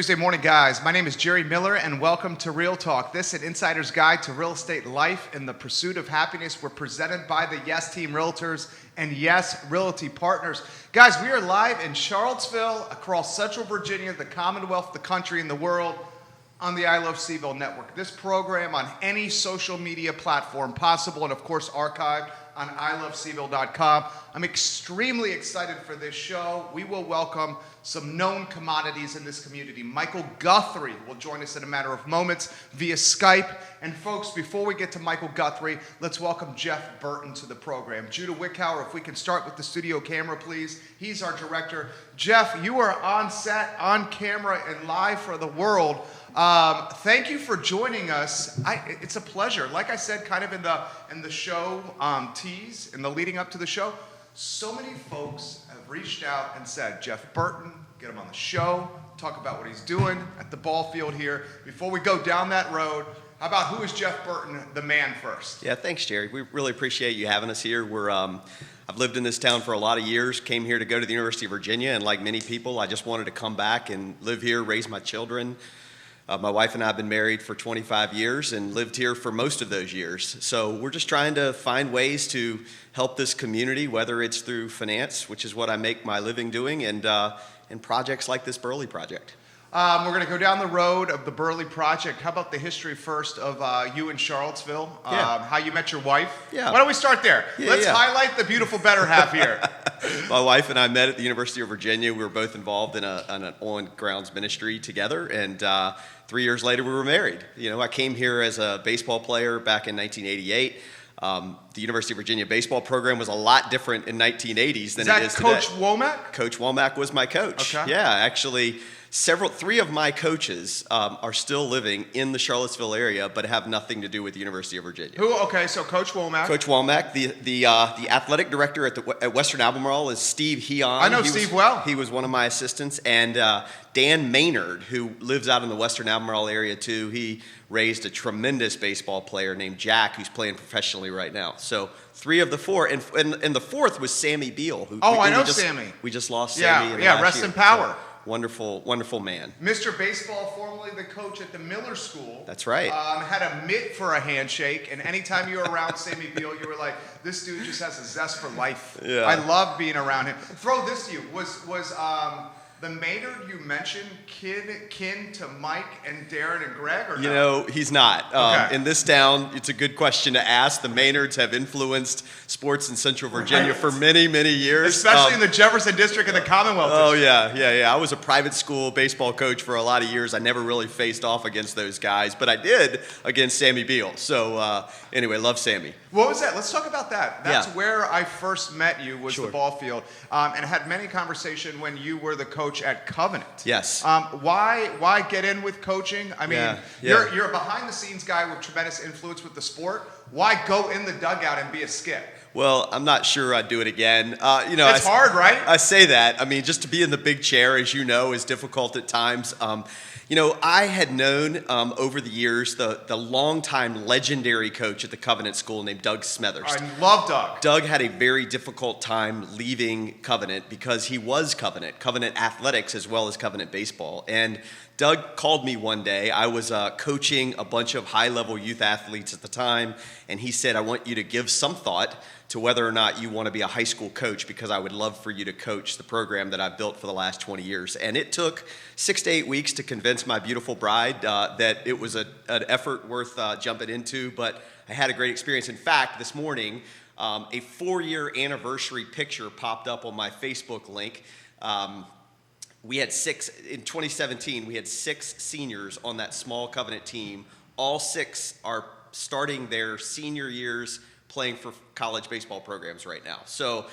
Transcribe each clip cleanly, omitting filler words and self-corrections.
Tuesday morning, guys. My name is Jerry Miller, and welcome to Real Talk. This is an insider's guide to real estate life and the pursuit of happiness. We're presented by the Yes Team Realtors and Yes Realty Partners. Guys, we are live in Charlottesville, across Central Virginia, the Commonwealth, the country, and the world, on the I Love CVille Network. This program on any social media platform possible, and of course archived on ilovecville.com. I'm extremely excited for this show. We will welcome some known commodities in this community. Michael Guthrie will join us in a matter of moments via Skype. And folks, before we get to Michael Guthrie, let's welcome Jeff Burton to the program. Judah Wickhauer, if we can start with the studio camera, please. He's our director. Jeff, you are on set, on camera, and live for the world. Thank you for joining us. It's a pleasure. Like I said, kind of in the show tease, in the leading up to the show, so many folks have reached out and said, Jeff Burton, get him on the show, talk about what he's doing at the ball field here. Before we go down that road, how about who is Jeff Burton, the man first? Yeah, thanks, Jerry. We really appreciate you having us here. I've lived in this town for a lot of years, came here to go to the University of Virginia, and like many people, I just wanted to come back and live here, raise my children. My wife and I have been married for 25 years and lived here for most of those years. So we're just trying to find ways to help this community, whether it's through finance, which is what I make my living doing, and projects like this Burley project. We're going to go down the road of the Burley project. How about the history first of you in Charlottesville? How you met your wife? Yeah. Why don't we start there? Let's highlight the beautiful better half here. My wife and I met at the University of Virginia. We were both involved in an on-grounds ministry together, and 3 years later we were married. You know, I came here as a baseball player back in 1988. The University of Virginia baseball program was a lot different in 1980s than it is today. Coach Womack? Coach Womack was my coach. Okay. Yeah, actually. Three of my coaches are still living in the Charlottesville area, but have nothing to do with the University of Virginia. Who? Okay, so Coach Womack. Coach Womack, the athletic director at Western Albemarle is Steve Heon. I know Steve well. He was one of my assistants, and Dan Maynard, who lives out in the Western Albemarle area too. He raised a tremendous baseball player named Jack, who's playing professionally right now. So 3 of the 4, and the 4th was Sammy Beal. I know Sammy. We just lost Sammy. Rest in power. So, wonderful man. Mr. Baseball, formerly the coach at the Miller School. That's right. Had a mitt for a handshake, and anytime you were around Sammy Beal, you were like, this dude just has a zest for life. Yeah. I love being around him. Throw this to you. Was the Maynard you mentioned kin to Mike and Darren and Greg, or no? You know, he's not. Okay. In this town, it's a good question to ask. The Maynards have influenced sports in Central Virginia for many, many years. Especially in the Jefferson District and the Commonwealth District. Yeah. I was a private school baseball coach for a lot of years. I never really faced off against those guys, but I did against Sammy Beal. So anyway, love Sammy. What was that? Let's talk about that. That's where I first met you, was the ball field. And I had many conversations when you were the coach at Covenant. Yes. Why get in with coaching? I mean, you're a behind-the-scenes guy with tremendous influence with the sport. Why go in the dugout and be a skip? Well, I'm not sure I'd do it again. It's hard, right? I say that. I mean, just to be in the big chair, as you know, is difficult at times. I had known over the years the longtime legendary coach at the Covenant School named Doug Smethers. I love Doug. Doug had a very difficult time leaving Covenant because he was Covenant athletics as well as Covenant baseball. And Doug called me one day. I was coaching a bunch of high-level youth athletes at the time, and he said, I want you to give some thought to whether or not you want to be a high school coach, because I would love for you to coach the program that I've built for the last 20 years. And it took 6 to 8 weeks to convince my beautiful bride that it was an effort worth jumping into, but I had a great experience. In fact, this morning, a 4-year anniversary picture popped up on my Facebook link. We had 6, in 2017, we had 6 seniors on that small Covenant team. All 6 are starting their senior years playing for college baseball programs right now. So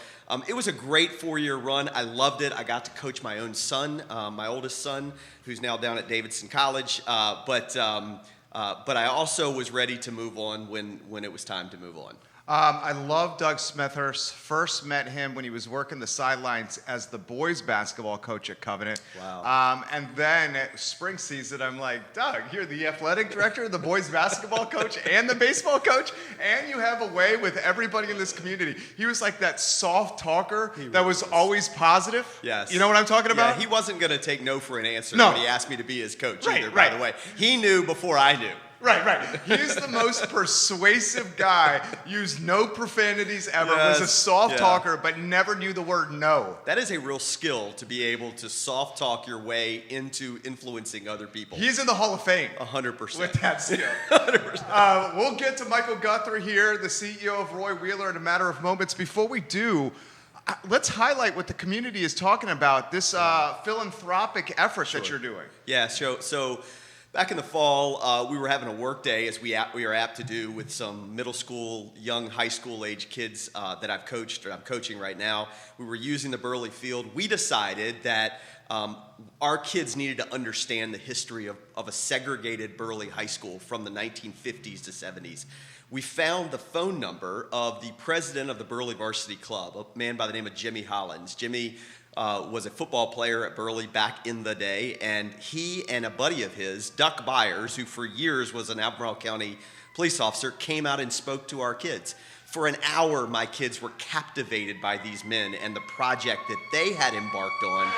it was a great 4-year run. I loved it. I got to coach my own son, my oldest son, who's now down at Davidson College. But I also was ready to move on when it was time to move on. I love Doug Smithhurst. First met him when he was working the sidelines as the boys basketball coach at Covenant. Wow. And then at spring season, I'm like, Doug, you're the athletic director, the boys basketball coach, and the baseball coach, and you have a way with everybody in this community. He was like that soft talker that was always positive. Yes. You know what I'm talking about? Yeah, he wasn't going to take no for an answer No. when he asked me to be his coach Right, either, right. by the way. He knew before I knew. Right. He's the most persuasive guy, used no profanities ever, was a Yes, soft yeah. talker, but never knew the word no. That is a real skill to be able to soft talk your way into influencing other people. He's in the Hall of Fame 100%. with that skill. 100%. We'll get to Michael Guthrie here, the CEO of Roy Wheeler, in a matter of moments. Before we do, let's highlight what the community is talking about, this philanthropic effort that you're doing. Yeah, so back in the fall, we were having a work day, as we are apt to do with some middle school, young high school age kids that I've coached, or I'm coaching right now. We were using the Burley field. We decided that our kids needed to understand the history of a segregated Burley high school from the 1950s to 70s. We found the phone number of the president of the Burley Varsity Club, a man by the name of Jimmy Hollins. Jimmy was a football player at Burley back in the day, and he and a buddy of his, Duck Byers, who for years was an Albemarle County police officer, came out and spoke to our kids. For an hour, my kids were captivated by these men and the project that they had embarked on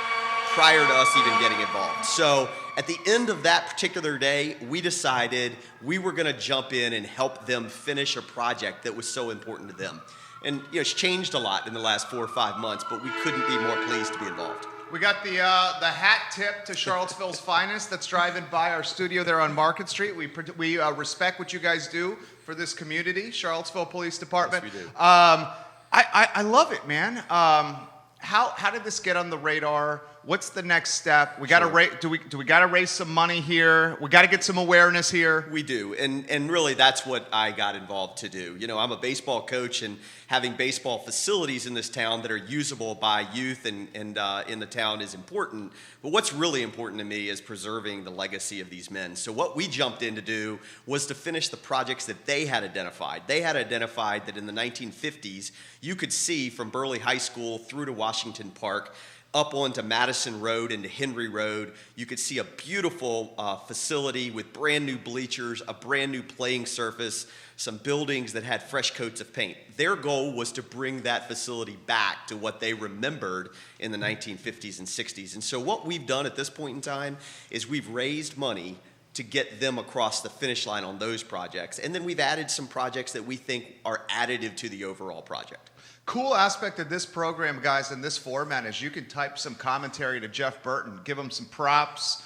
prior to us even getting involved. So at the end of that particular day, we decided we were going to jump in and help them finish a project that was so important to them. And it's changed a lot in the last 4 or 5 months, but we couldn't be more pleased to be involved. We got the hat tip to Charlottesville's finest that's driving by our studio there on Market Street. We respect what you guys do for this community, Charlottesville Police Department. Yes, we do. I love it, man. How did this get on the radar? What's the next step? We got to do we got to raise some money here? We got to get some awareness here. We do, and really that's what I got involved to do. I'm a baseball coach, and having baseball facilities in this town that are usable by youth and in the town is important. But what's really important to me is preserving the legacy of these men. So what we jumped in to do was to finish the projects that they had identified. They had identified that in the 1950s, you could see from Burley High School through to Washington Park, up onto Madison Road into Henry Road, you could see a beautiful facility with brand new bleachers, a brand new playing surface, some buildings that had fresh coats of paint. Their goal was to bring that facility back to what they remembered in the 1950s and 60s. And so what we've done at this point in time is we've raised money to get them across the finish line on those projects. And then we've added some projects that we think are additive to the overall project. Cool aspect of this program, guys, in this format is you can type some commentary to Jeff Burton, give him some props.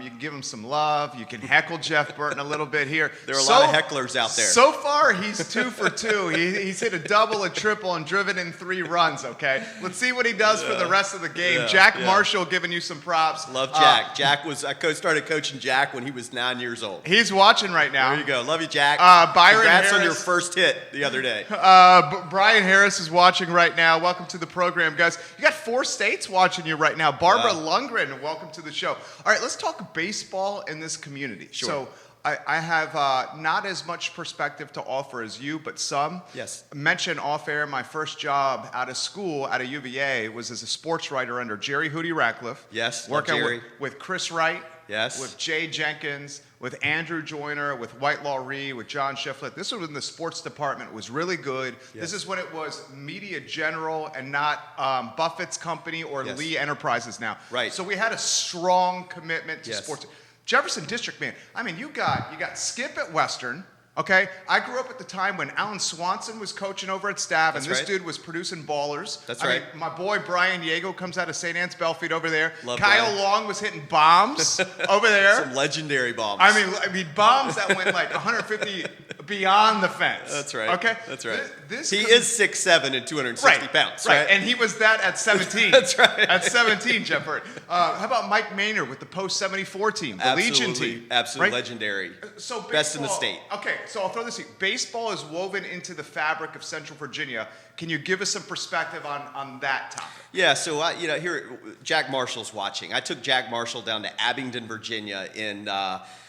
You can give him some love. You can heckle Jeff Burton a little bit here. There are a lot of hecklers out there. So far, he's 2 for 2. He's hit a double, a triple, and driven in 3 runs, okay? Let's see what he does for the rest of the game. Yeah, Jack Marshall giving you some props. Love Jack. I started coaching Jack when he was 9 years old. He's watching right now. There you go. Love you, Jack. Byron Congrats Harris. on your first hit the other day. Brian Harris is watching right now. Welcome to the program, guys. You got 4 states watching you right now. Barbara Lundgren, welcome to the show. All right, let's talk baseball in this community. Sure. So I have not as much perspective to offer as you, but some. Yes. Mention off air, my first job out of school, out of UVA, was as a sports writer under Jerry Hootie Ratcliffe. Yes, Working Jerry. with Chris Wright. Yes. With Jay Jenkins, with Andrew Joyner, with Whitelaw Ree, with John Shiflett. This was when the sports department was really good. Yes. This is when it was Media General and not Buffett's company or Yes. Lee Enterprises now. Right. So we had a strong commitment to Yes. sports. Jefferson District, man. I mean, you got Skip at Western. Okay, I grew up at the time when Alan Swanson was coaching over at Stav, and That's this right. dude was producing ballers. That's I right. mean, my boy Brian Diego comes out of St. Anne's Belfield over there. Love Kyle Brian. Long was hitting bombs over there. Some legendary bombs. I mean, bombs that went like 150 beyond the fence. That's right. Okay, That's right. This He could- is 6'7" and 260 pounds, right? And he was that at 17. That's right. At 17, Jeff Burton. How about Mike Maynard with the post 74 team, the Legion team? Absolutely right? legendary. So Best in the state. Okay, so I'll throw this to you. Baseball is woven into the fabric of Central Virginia. Can you give us some perspective on that topic? Yeah, so here Jack Marshall's watching. I took Jack Marshall down to Abingdon, Virginia in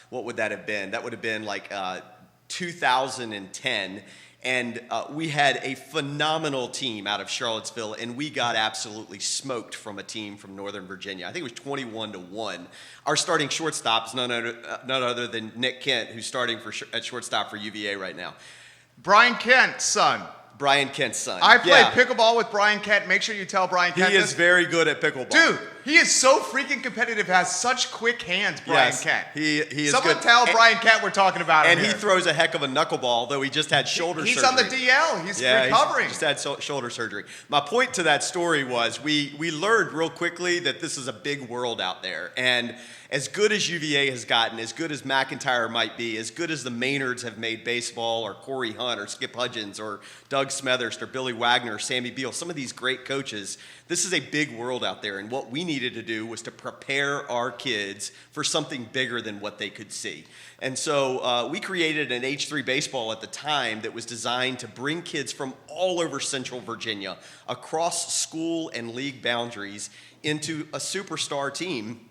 what would that have been? That would have been like 2010. And we had a phenomenal team out of Charlottesville, and we got absolutely smoked from a team from Northern Virginia. I think it was 21-1. Our starting shortstop is none other than Nick Kent, who's starting at shortstop for UVA right now. Brian Kent's son. Brian Kent's son. I played pickleball with Brian Kent. Make sure you tell Brian Kent He is very good at pickleball. Dude, he is so freaking competitive, has such quick hands, Brian Kent. He is Someone good. tell Brian Kent we're talking about him And he here. throws a heck of a knuckleball, though he just had shoulder surgery. He's on the DL. He's recovering. He just had shoulder surgery. My point to that story was we learned real quickly that this is a big world out there. And as good as UVA has gotten, as good as McIntyre might be, as good as the Maynards have made baseball, or Corey Hunt, or Skip Hudgens, or Doug Smethurst, or Billy Wagner, or Sammy Beal, some of these great coaches, this is a big world out there. And what we needed to do was to prepare our kids for something bigger than what they could see. And so we created an H3 baseball at the time that was designed to bring kids from all over Central Virginia, across school and league boundaries, into a superstar team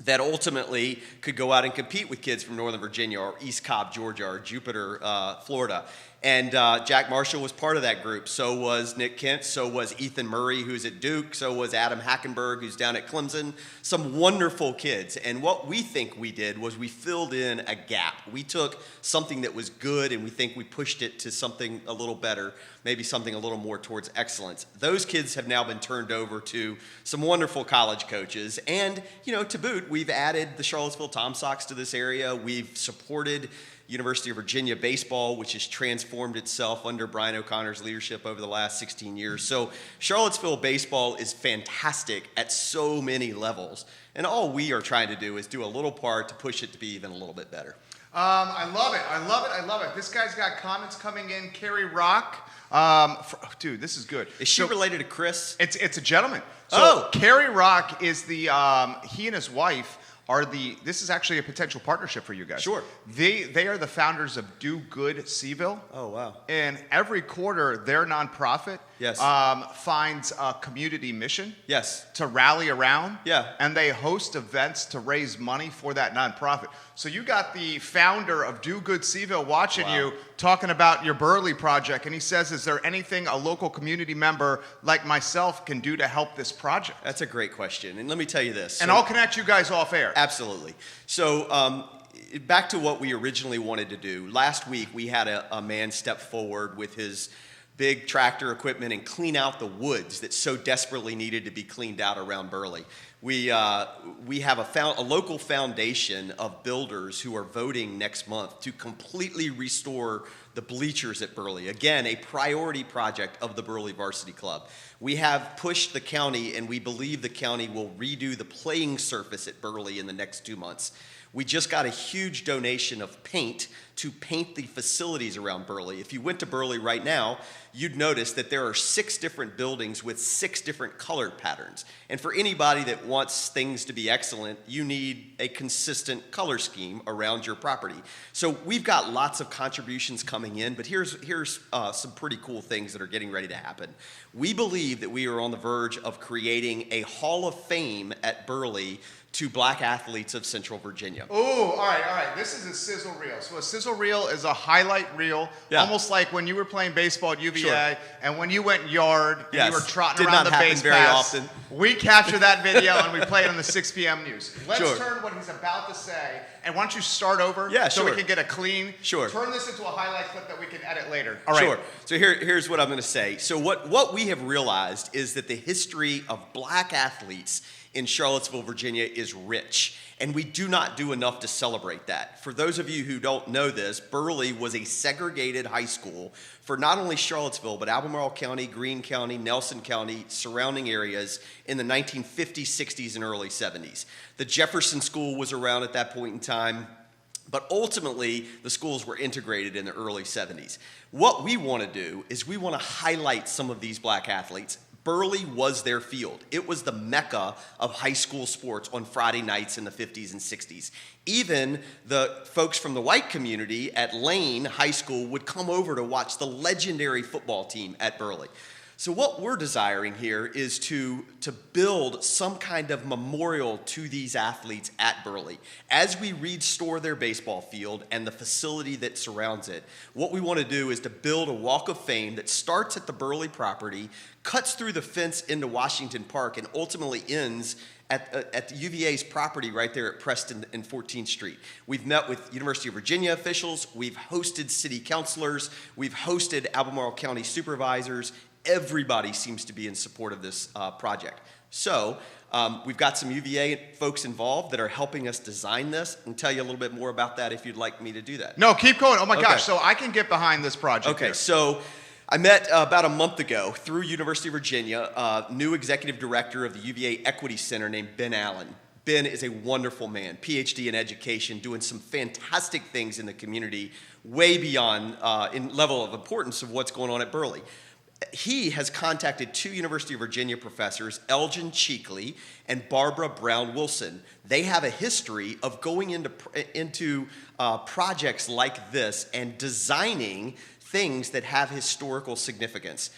that ultimately could go out and compete with kids from Northern Virginia, or East Cobb, Georgia, or Jupiter, Florida. And Jack Marshall was part of that group. So was Nick Kent. So was Ethan Murray, who's at Duke. So was Adam Hackenberg, who's down at Clemson. Some wonderful kids. And what we think we did was we filled in a gap. We took something that was good and we think we pushed it to something a little better, maybe something a little more towards excellence. Those kids have now been turned over to some wonderful college coaches. And, to boot, we've added the Charlottesville Tom Sox to this area. We've supported University of Virginia baseball, which has transformed itself under Brian O'Connor's leadership over the last 16 years. So Charlottesville baseball is fantastic at so many levels. And all we are trying to do is do a little part to push it to be even a little bit better. I love it. This guy's got comments coming in. Carrie Rock. Dude, this is good. Is she related to Chris? It's a gentleman. So Carrie Rock is he and his wife are this is actually a potential partnership for you guys. Sure. They are the founders of Do Good CVille. Oh, wow. And every quarter, their nonprofit finds a community mission to rally around. Yeah. And they host events to raise money for that nonprofit. So you got the founder of Do Good CVille watching you talking about your Burley project, and he says, is there anything a local community member like myself can do to help this project? That's a great question. And let me tell you this. And I'll connect you guys off air. Absolutely. So back to what we originally wanted to do. Last week, we had a man step forward with his big tractor equipment and clean out the woods that so desperately needed to be cleaned out around Burley. We have a local foundation of builders who are voting next month to completely restore the bleachers at Burley. Again, a priority project of the Burley Varsity Club. We have pushed the county, and we believe the county will redo the playing surface at Burley in the next 2 months. We just got a huge donation of paint to paint the facilities around Burley. If you went to Burley right now, you'd notice that there are 6 different buildings with 6 different color patterns. And for anybody that wants things to be excellent, you need a consistent color scheme around your property. So we've got lots of contributions coming in, but here's some pretty cool things that are getting ready to happen. We believe that we are on the verge of creating a Hall of Fame at Burley to black athletes of Central Virginia. Oh, all right. This is a sizzle reel. So a sizzle reel is a highlight reel, almost like when you were playing baseball at UVA, and when you went yard and you were trotting around the base very pass. often. We capture that video and we play it on the 6 p.m. news. Let's turn what he's about to say, and why don't you start over so we can get a clean, turn this into a highlight clip that we can edit later. All right. Sure. So here's what I'm going to say. So what we have realized is that the history of black athletes in Charlottesville, Virginia is rich, and we do not do enough to celebrate that. For those of you who don't know this, Burley was a segregated high school for not only Charlottesville, but Albemarle County, Greene County, Nelson County, surrounding areas in the 1950s, 60s, and early 70s. The Jefferson School was around at that point in time, but ultimately, the schools were integrated in the early 70s. What we want to do is we want to highlight some of these black athletes. Burley was their field. It was the mecca of high school sports on Friday nights in the 50s and 60s. Even the folks from the white community at Lane High School would come over to watch the legendary football team at Burley. So what we're desiring here is to build some kind of memorial to these athletes at Burley. As we restore their baseball field and the facility that surrounds it, what we want to do is to build a walk of fame that starts at the Burley property, cuts through the fence into Washington Park, and ultimately ends at the UVA's property right there at Preston and 14th Street. We've met with University of Virginia officials, we've hosted city councilors, we've hosted Albemarle County supervisors. Everybody seems to be in support of this project. So we've got some UVA folks involved that are helping us design this. I can tell you a little bit more about that if you'd like me to do that. No, keep going. Oh my gosh, so I can get behind this project. Okay, here. So I met about a month ago through University of Virginia, new executive director of the UVA Equity Center named Ben Allen. Ben is a wonderful man, PhD in education, doing some fantastic things in the community, way beyond in level of importance of what's going on at Burley. He has contacted two University of Virginia professors, Elgin Cheekley and Barbara Brown Wilson. They have a history of going into projects like this and designing things that have historical significance.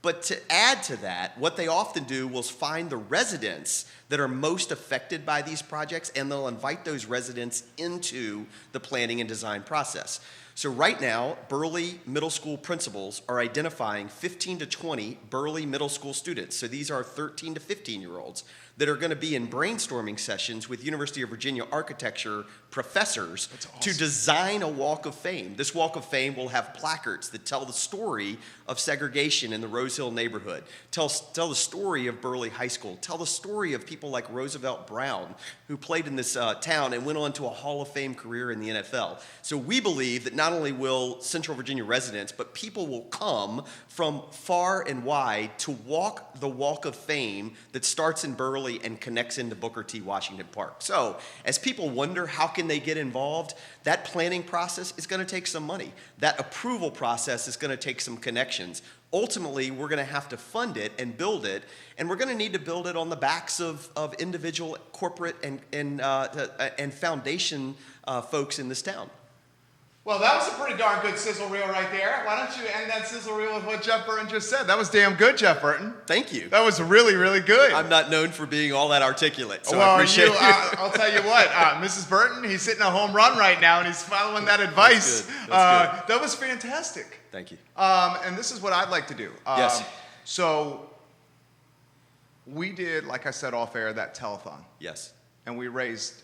But to add to that, what they often do will find the residents that are most affected by these projects, and they'll invite those residents into the planning and design process. So right now, Burley Middle School principals are identifying 15 to 20 Burley Middle School students. So these are 13 to 15-year-olds that are going to be in brainstorming sessions with University of Virginia architecture professors to design a walk of fame. This walk of fame will have placards that tell the story of segregation in the Rose Hill neighborhood, tell the story of Burley High School, tell the story of people like Roosevelt Brown, who played in this town and went on to a Hall of Fame career in the NFL. So we believe that not only will Central Virginia residents, but people will come from far and wide to walk the walk of fame that starts in Burley and connects into Booker T. Washington Park. So as people wonder how can they get involved, that planning process is going to take some money. That approval process is going to take some connections. Ultimately, we're going to have to fund it and build it, and we're going to need to build it on the backs of individual corporate and foundation folks in this town. Well, that was a pretty darn good sizzle reel right there. Why don't you end that sizzle reel with what Jeff Burton just said? That was damn good, Jeff Burton. Thank you. That was really, really good. I'm not known for being all that articulate, so well, I appreciate you. I'll tell you what, Mrs. Burton, he's hitting a home run right now, and he's following that advice. That's good. That was fantastic. Thank you. And this is what I'd like to do. Yes. So we did, like I said off air, that telethon. Yes. And we raised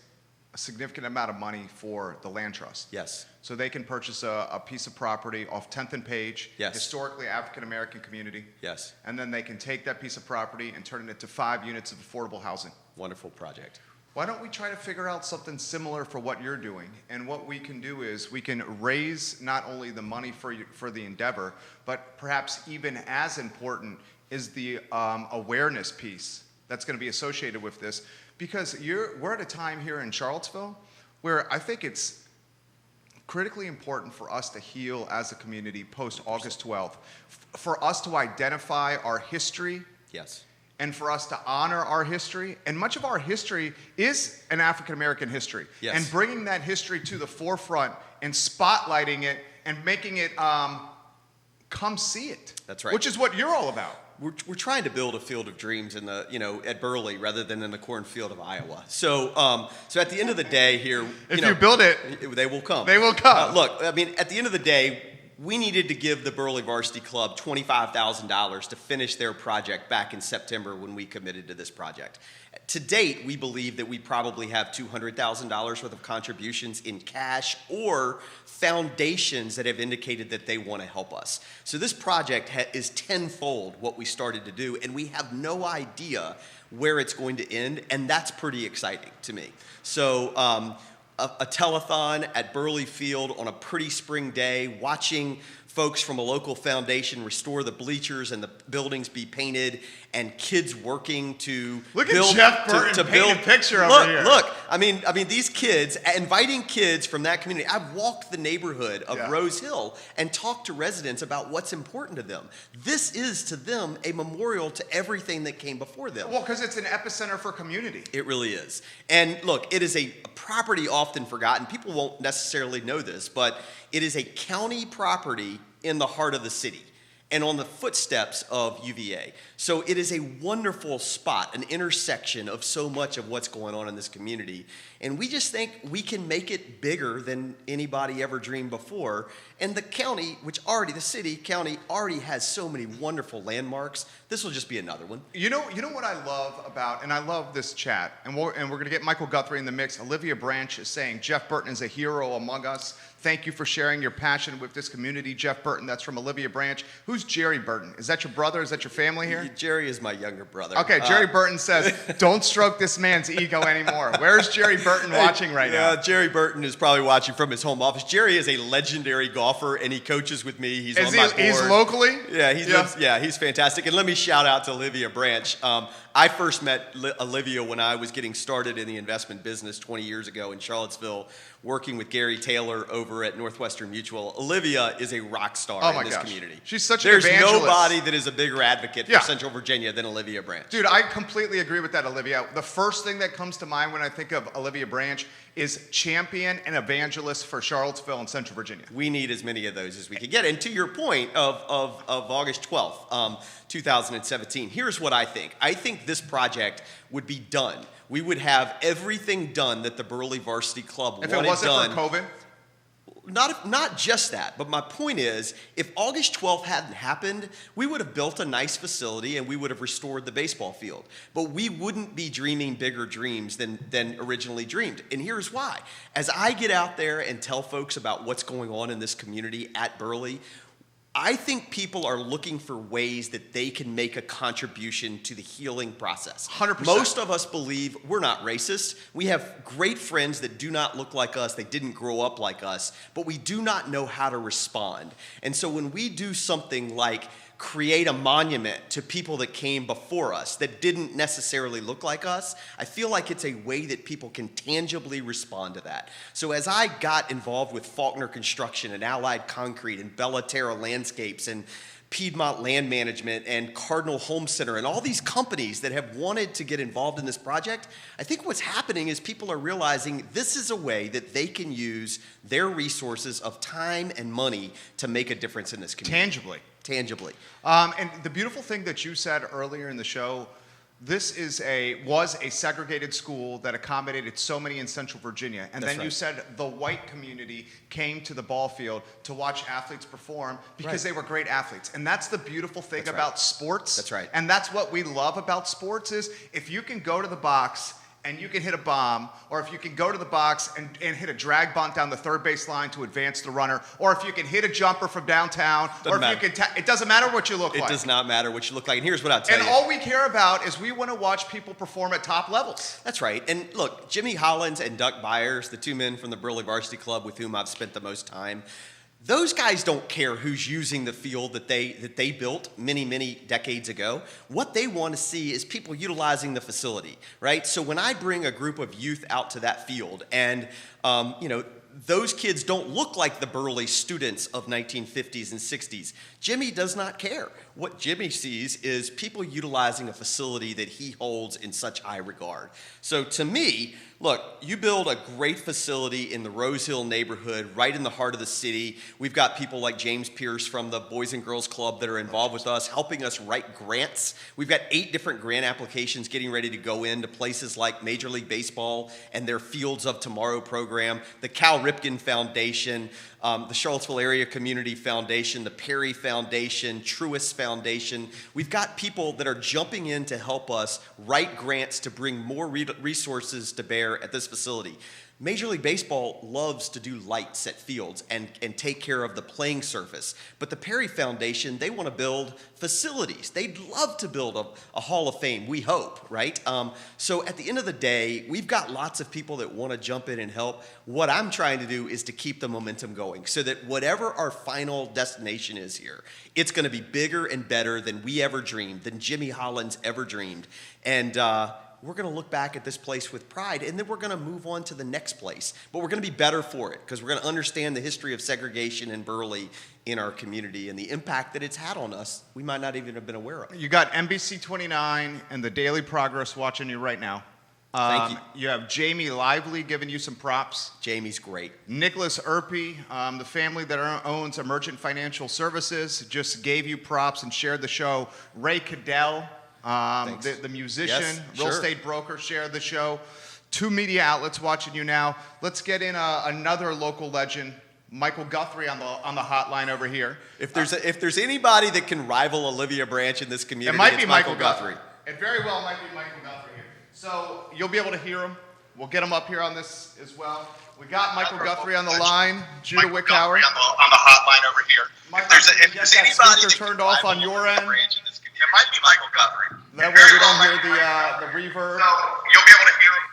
a significant amount of money for the land trust. Yes. So they can purchase a piece of property off 10th and Page, Yes. historically African-American community. Yes. And then they can take that piece of property and turn it into 5 units of affordable housing. Wonderful project. Why don't we try to figure out something similar for what you're doing? And what we can do is we can raise not only the money for the endeavor, but perhaps even as important is the awareness piece that's going to be associated with this. Because we're at a time here in Charlottesville where I think it's critically important for us to heal as a community post August 12th, for us to identify our history. Yes. And for us to honor our history. And much of our history is an African-American history. Yes. And bringing that history to the forefront and spotlighting it and making it come see it. That's right. Which is what you're all about. We're trying to build a field of dreams in at Burley rather than in the cornfield of Iowa. So at the end of the day here, if you build it, they will come. They will come. Look, I mean, at the end of the day, we needed to give the Burley Varsity Club $25,000 to finish their project back in September when we committed to this project. To date, we believe that we probably have $200,000 worth of contributions in cash or foundations that have indicated that they want to help us. So this project is tenfold what we started to do, and we have no idea where it's going to end, and that's pretty exciting to me. So a telethon at Burley Field on a pretty spring day, watching folks from a local foundation restore the bleachers and the buildings be painted, and kids working to look build, at Jeff Burton to paint build a picture over here. Look, I mean these kids, inviting kids from that community. I've walked the neighborhood of Rose Hill and talked to residents about what's important to them. This is to them a memorial to everything that came before them. Well, because it's an epicenter for community. It really is. And look, it is a property often forgotten. People won't necessarily know this, but it is a county property in the heart of the city. and on the footsteps of UVA. So it is a wonderful spot, an intersection of so much of what's going on in this community. And we just think we can make it bigger than anybody ever dreamed before. And the county, the city, county already has so many wonderful landmarks. This will just be another one. You know what I love about, and I love this chat, and we're going to get Michael Guthrie in the mix. Olivia Branch is saying, Jeff Burton is a hero among us. Thank you for sharing your passion with this community, Jeff Burton. That's from Olivia Branch. Who's Jerry Burton? Is that your brother? Is that your family here? Jerry is my younger brother. Okay, Jerry Burton says, don't stroke this man's ego anymore. Where's Jerry Burton watching right now? Jerry Burton is probably watching from his home office. Jerry is a legendary golfer, and he coaches with me. He's on my board. He's locally? Yeah, he's fantastic. And let me shout out to Olivia Branch. I first met Olivia when I was getting started in the investment business 20 years ago in Charlottesville, working with Gary Taylor over at Northwestern Mutual. Olivia is a rock star in this community. She's such an evangelist. There's nobody that is a bigger advocate for Central Virginia than Olivia Branch. Dude, I completely agree with that, Olivia. The first thing that comes to mind when I think of Olivia Branch is champion and evangelist for Charlottesville and Central Virginia. We need as many of those as we can get. And to your point of August 12th, 2017, here's what I think. I think this project would be done. We would have everything done that the Burley Varsity Club wanted done. If it wasn't for COVID? Not just that, but my point is, if August 12th hadn't happened, we would have built a nice facility and we would have restored the baseball field. But we wouldn't be dreaming bigger dreams than originally dreamed. And here's why. As I get out there and tell folks about what's going on in this community at Burley, I think people are looking for ways that they can make a contribution to the healing process. 100%. Most of us believe we're not racist. We have great friends that do not look like us. They didn't grow up like us, but we do not know how to respond. And so when we do something like create a monument to people that came before us that didn't necessarily look like us, I feel like it's a way that people can tangibly respond to that. So as I got involved with Faulkner Construction and Allied Concrete and Bella Terra Landscapes and Piedmont Land Management and Cardinal Home Center and all these companies that have wanted to get involved in this project, I think what's happening is people are realizing this is a way that they can use their resources of time and money to make a difference in this community. Tangibly. And the beautiful thing that you said earlier in the show, this was a segregated school that accommodated so many in Central Virginia. And then you said the white community came to the ball field to watch athletes perform because they were great athletes. And that's the beautiful thing about sports. That's right. And that's what we love about sports is if you can go to the box and you can hit a bomb, or if you can go to the box and hit a drag bunt down the third base line to advance the runner, or if you can hit a jumper from downtown, it doesn't matter what you look like. It does not matter what you look like. And here's what I'll tell you. And all we care about is we want to watch people perform at top levels. That's right. And look, Jimmy Hollins and Duck Byers, the two men from the Burley Varsity Club with whom I've spent the most time, those guys don't care who's using the field that they built many, many decades ago. What they want to see is people utilizing the facility, right? So when I bring a group of youth out to that field and, those kids don't look like the Burley students of 1950s and 60s. Jimmy does not care. What Jimmy sees is people utilizing a facility that he holds in such high regard. So to me, look, you build a great facility in the Rose Hill neighborhood, right in the heart of the city. We've got people like James Pierce from the Boys and Girls Club that are involved with us, helping us write grants. We've got 8 different grant applications getting ready to go into places like Major League Baseball and their Fields of Tomorrow program, the Cal Ripken Foundation, the Charlottesville Area Community Foundation, the Perry Foundation, Truist Foundation. We've got people that are jumping in to help us write grants to bring more resources to bear at this facility. Major League Baseball loves to do lights at fields and take care of the playing surface. But the Perry Foundation, they want to build facilities. They'd love to build a Hall of Fame, we hope, right? So at the end of the day, we've got lots of people that want to jump in and help. What I'm trying to do is to keep the momentum going so that whatever our final destination is here, it's going to be bigger and better than we ever dreamed, than Jimmy Hollins ever dreamed. And we're going to look back at this place with pride, and then we're going to move on to the next place. But we're going to be better for it because we're going to understand the history of segregation in Burley in our community and the impact that it's had on us we might not even have been aware of. You got NBC 29 and the Daily Progress watching you right now. Thank you. You have Jamie Lively giving you some props. Jamie's great. Nicholas Erpy, the family that owns Emergent Financial Services, just gave you props and shared the show. Ray Cadell, the musician, Yes, real sure. estate broker, shared the show. 2 media outlets watching you now. Let's get in another local legend, Michael Guthrie on the hotline over here. If there's anybody that can rival Olivia Branch in this community, It might it's be Michael Guthrie. It very well might be Michael Guthrie here. So you'll be able to hear him. We'll get him up here on this as well. We got Michael Guthrie on the line. Judah Wickhauer. On the hotline over here. Michael, If there's get that anybody speaker turned off on your end. it might be Michael Guthrie. That way we don't hear the reverb. So you'll be able to hear him.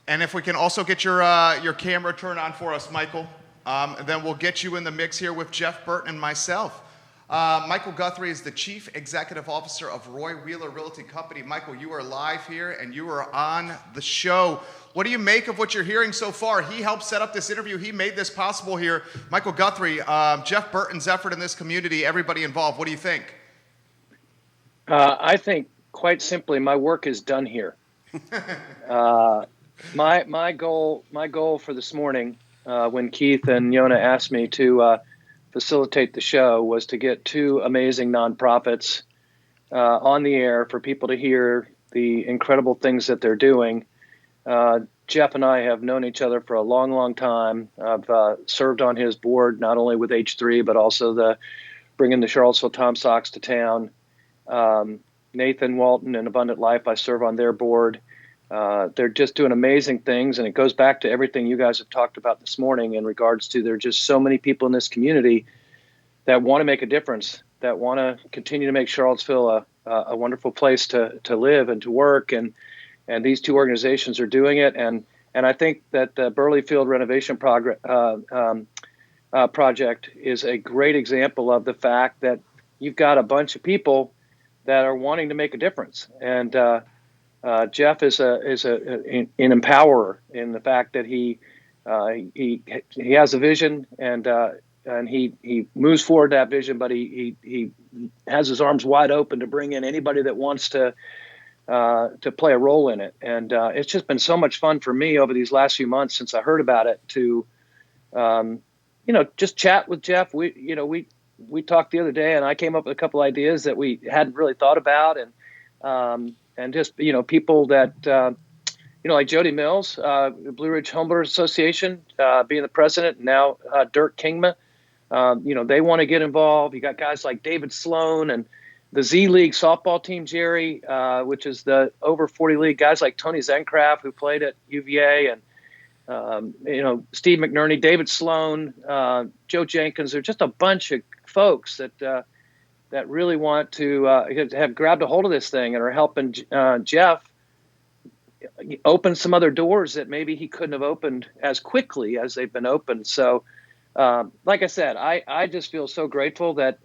And if we can also get your camera turned on for us, Michael, and then we'll get you in the mix here with Jeff Burton and myself. Michael Guthrie is the Chief Executive Officer of Roy Wheeler Realty Company. Michael, you are live here and you are on the show. What do you make of what you're hearing so far? He helped set up this interview. He made this possible here. Michael Guthrie, Jeff Burton's effort in this community, everybody involved. What do you think? I think, quite simply, my work is done here. My goal for this morning, when Keith and Yona asked me to facilitate the show, was to get 2 amazing nonprofits on the air for people to hear the incredible things that they're doing. Jeff and I have known each other for a long, long time. I've served on his board, not only with H3, but also bringing the Charlottesville Tom Sox to town. Nathan, Walton, and Abundant Life, I serve on their board. They're just doing amazing things, and it goes back to everything you guys have talked about this morning in regards to there are just so many people in this community that want to make a difference, that want to continue to make Charlottesville a wonderful place to live and to work, and these 2 organizations are doing it. And I think that the Burley Field renovation project is a great example of the fact that you've got a bunch of people that are wanting to make a difference. And Jeff is an empowerer in the fact that he has a vision and he moves forward that vision, but he has his arms wide open to bring in anybody that wants to play a role in it. And it's just been so much fun for me over these last few months since I heard about it to just chat with Jeff. We talked the other day, and I came up with a couple ideas that we hadn't really thought about, and just people that like Jody Mills, the Blue Ridge Homebuilders Association, being the president, and now Dirk Kingma. They want to get involved. You got guys like David Sloan and the Z League softball team, Jerry, which is the over 40 league. Guys like Tony Zencraft, who played at UVA, and Steve McNerney, David Sloan, Joe Jenkins. They're just a bunch of folks that really want to have grabbed a hold of this thing and are helping Jeff open some other doors that maybe he couldn't have opened as quickly as they've been opened. So, like I said, I just feel so grateful that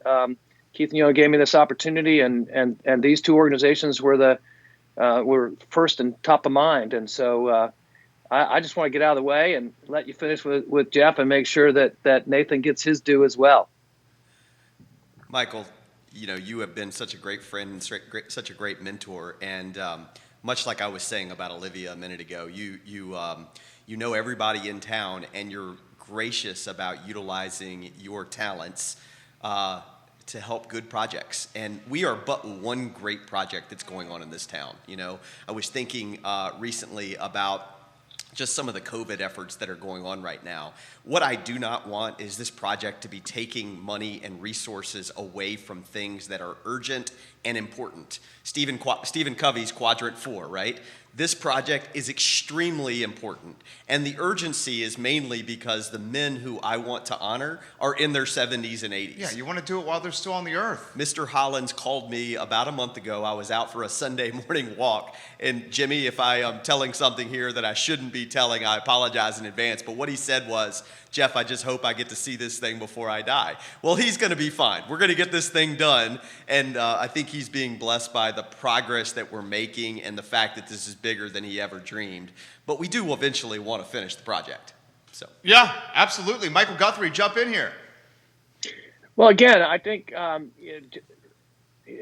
Keith and Yona gave me this opportunity, and these 2 organizations were were first and top of mind. And so I just want to get out of the way and let you finish with Jeff and make sure that Nathan gets his due as well. Michael, you have been such a great friend and such a great mentor, and much like I was saying about Olivia a minute ago, you know everybody in town, and you're gracious about utilizing your talents to help good projects. And we are but one great project that's going on in this town. I was thinking recently about just some of the COVID efforts that are going on right now. What I do not want is this project to be taking money and resources away from things that are urgent and important. Stephen Covey's Quadrant 4, right? This project is extremely important, and the urgency is mainly because the men who I want to honor are in their 70s and 80s. Yeah, you want to do it while they're still on the earth. Mr. Hollins called me about a month ago. I was out for a Sunday morning walk, and Jimmy, if I am telling something here that I shouldn't be telling, I apologize in advance, but what he said was, Jeff, I just hope I get to see this thing before I die. Well, he's going to be fine. We're going to get this thing done, and I think he's being blessed by the progress that we're making and the fact that this is bigger than he ever dreamed. But we do eventually want to finish the project. So Yeah, absolutely. Michael Guthrie, jump in here. Well, again, I think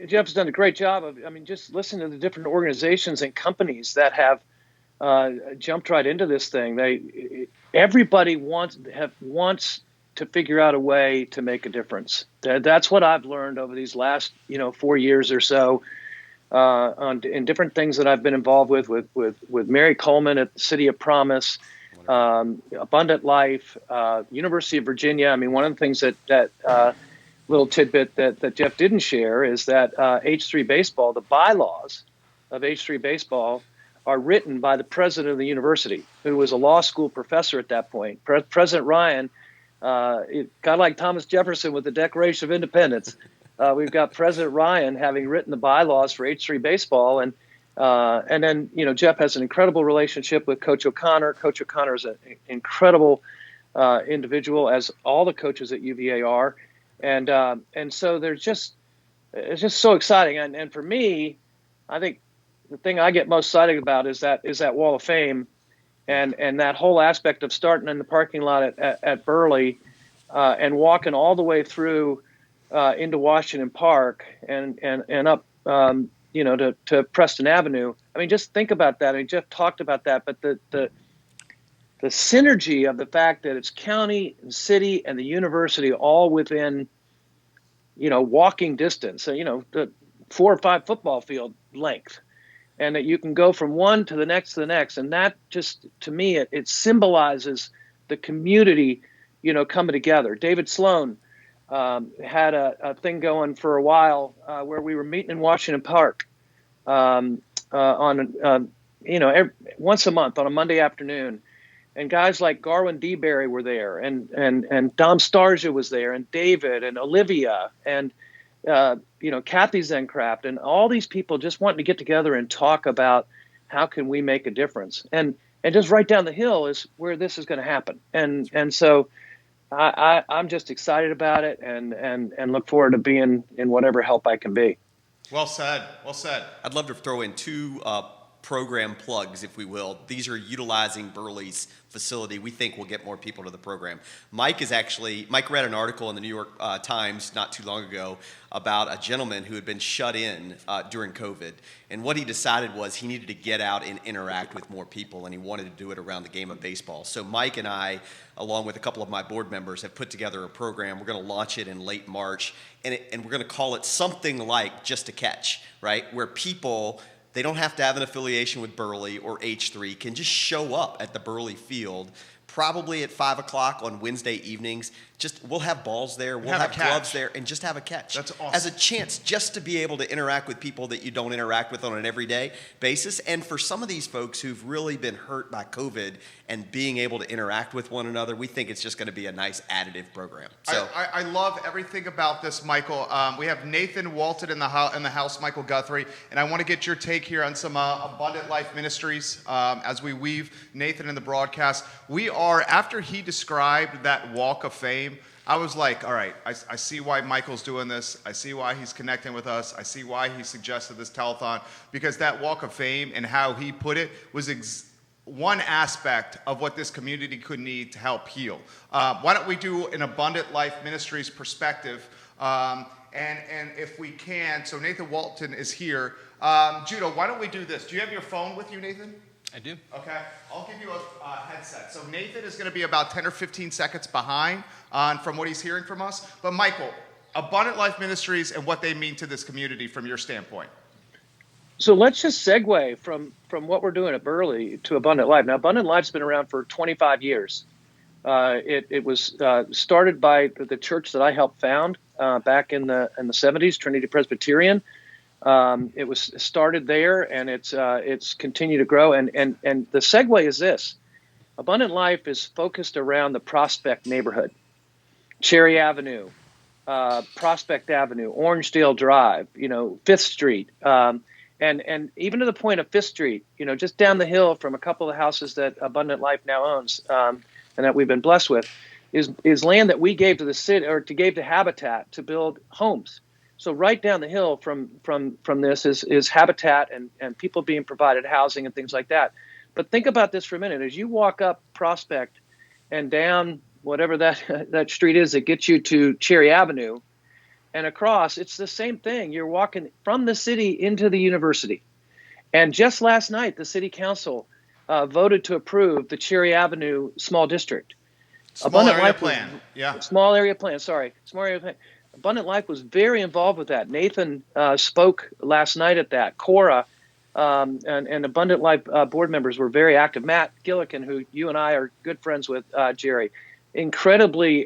Jeff's done a great job of, just listen to the different organizations and companies that have jumped right into this thing. Everybody wants to figure out a way to make a difference. That's what I've learned over these last 4 years or so, in different things that I've been involved with Mary Coleman at the City of Promise, Abundant Life, University of Virginia. I mean, one of the things that little tidbit that Jeff didn't share is that H3 baseball, the bylaws of H3 baseball, are written by the president of the university, who was a law school professor at that point. President Ryan, kind of like Thomas Jefferson with the Declaration of Independence. We've got President Ryan having written the bylaws for H3 baseball, and then Jeff has an incredible relationship with Coach O'Connor. Coach O'Connor is an incredible individual, as all the coaches at UVA are, and so it's just so exciting. And for me, I think the thing I get most excited about is that Wall of Fame, and that whole aspect of starting in the parking lot at Burley, and walking all the way through into Washington Park and up to Preston Avenue. I mean, just think about that. I mean, Jeff talked about that, but the synergy of the fact that it's county and city and the university all within walking distance, the 4 or 5 football field length. And that you can go from one to the next to the next. And that just, to me, it symbolizes the community, coming together. David Sloan had a thing going for a while where we were meeting in Washington Park once a month on a Monday afternoon. And guys like Garwin DeBerry were there, and Dom Starja was there, and David and Olivia, and Kathy Zencraft, and all these people just wanting to get together and talk about how can we make a difference. And just right down the hill is where this is going to happen. And so I'm just excited about it, and look forward to being in whatever help I can be. Well said. Well said. I'd love to throw in 2 program plugs, if we will. These are utilizing Burley's facility. We think we'll get more people to the program. Mike read an article in the New York Times not too long ago about a gentleman who had been shut in during COVID. And what he decided was he needed to get out and interact with more people, and he wanted to do it around the game of baseball. So Mike and I, along with a couple of my board members, have put together a program. We're going to launch it in late March, and we're going to call it something like Just a Catch, right? Where people, they don't have to have an affiliation with Burley or H3, can just show up at the Burley field, probably at 5 o'clock on Wednesday evenings. We'll have balls there, we'll have gloves there, and just have a catch. That's awesome. As a chance just to be able to interact with people that you don't interact with on an everyday basis. And for some of these folks who've really been hurt by COVID and being able to interact with one another, we think it's just going to be a nice additive program. So I love everything about this, Michael. We have Nathan Walton in the house, Michael Guthrie, and I want to get your take here on some Abundant Life Ministries as we weave Nathan in the broadcast. We are, after he described that walk of fame, I was like, all right, I see why Michael's doing this. I see why he's connecting with us. I see why he suggested this telethon, because that walk of fame and how he put it was one aspect of what this community could need to help heal. Why don't we do an Abundant Life Ministries perspective? And if we can, so Nathan Walton is here. Judo, why don't we do this? Do you have your phone with you, Nathan? I do. Okay, I'll give you a headset. So Nathan is going to be about 10 or 15 seconds behind from what he's hearing from us. But Michael, Abundant Life Ministries and what they mean to this community from your standpoint. So let's just segue from what we're doing at Burley to Abundant Life. Now, Abundant Life's been around for 25 years. It was started by the church that I helped found back in the 70s, Trinity Presbyterian. It was started there, and it's continued to grow. And the segue is this: Abundant Life is focused around the Prospect neighborhood, Cherry Avenue, Prospect Avenue, Orangedale Drive, 5th Street, and even to the point of 5th Street, just down the hill from a couple of houses that Abundant Life now owns, and that we've been blessed with, is land that we gave to the city, or gave to Habitat to build homes. So right down the hill from this is Habitat and people being provided housing and things like that. But think about this for a minute. As you walk up Prospect and down whatever that street is that gets you to Cherry Avenue and across, it's the same thing. You're walking from the city into the university. And just last night, the city council voted to approve the Cherry Avenue small district. Small area plan. Small area plan. Sorry, small area plan. Abundant Life was very involved with that. Nathan spoke last night at that. Cora and Abundant Life board members were very active. Matt Gillikin, who you and I are good friends with, Jerry, incredibly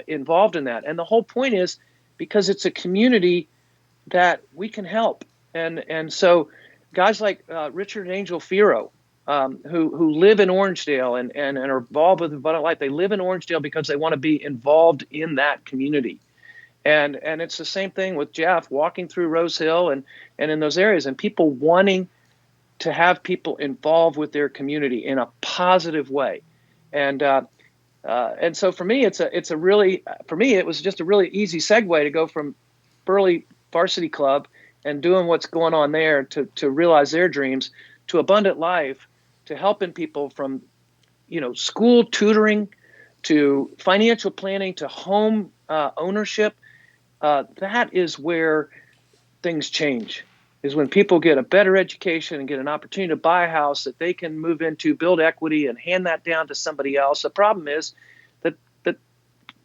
involved in that. And the whole point is because it's a community that we can help. And so guys like Richard and Angel Firo, who live in Orangedale and are involved with Abundant Life, they live in Orangedale because they want to be involved in that community. And it's the same thing with Jeff walking through Rose Hill and in those areas, and people wanting to have people involved with their community in a positive way. And so for me, it was just a really easy segue to go from Burley Varsity Club and doing what's going on there to realize their dreams, to Abundant Life, to helping people from, school tutoring to financial planning to home ownership. That is where things change, is when people get a better education and get an opportunity to buy a house that they can move into, build equity, and hand that down to somebody else. The problem is that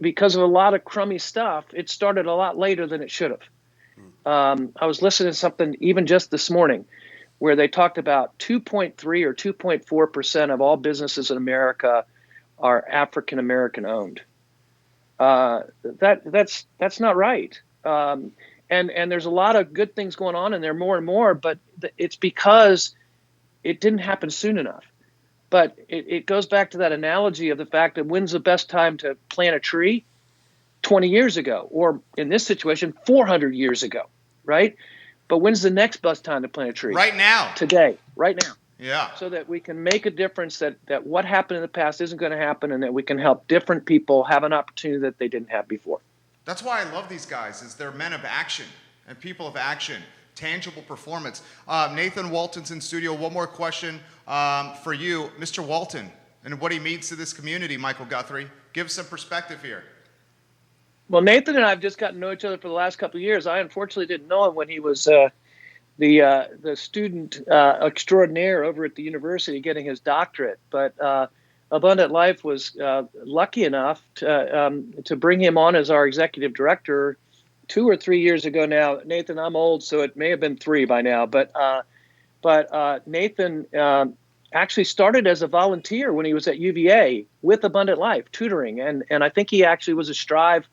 because of a lot of crummy stuff, it started a lot later than it should have. I was listening to something even just this morning where they talked about 2.3 or 2.4% of all businesses in America are African American owned. That's not right. And there's a lot of good things going on in there, more and more, but it's because it didn't happen soon enough. But it goes back to that analogy of the fact that when's the best time to plant a tree? 20 years ago, or in this situation, 400 years ago, right? But when's the next best time to plant a tree? Right now. Today, right now. Yeah. So that we can make a difference, that what happened in the past isn't going to happen, and that we can help different people have an opportunity that they didn't have before. That's why I love these guys, is they're men of action and people of action, tangible performance. Nathan Walton's in studio. One more question for you, Mr. Walton, and what he means to this community, Michael Guthrie. Give us some perspective here. Well, Nathan and I have just gotten to know each other for the last couple of years. I unfortunately didn't know him when he was the student extraordinaire over at the university getting his doctorate. But Abundant Life was lucky enough to bring him on as our executive director 2 or 3 years ago now. Nathan, I'm old, so it may have been 3 by now. But Nathan actually started as a volunteer when he was at UVA with Abundant Life, tutoring. And I think he actually was a Strive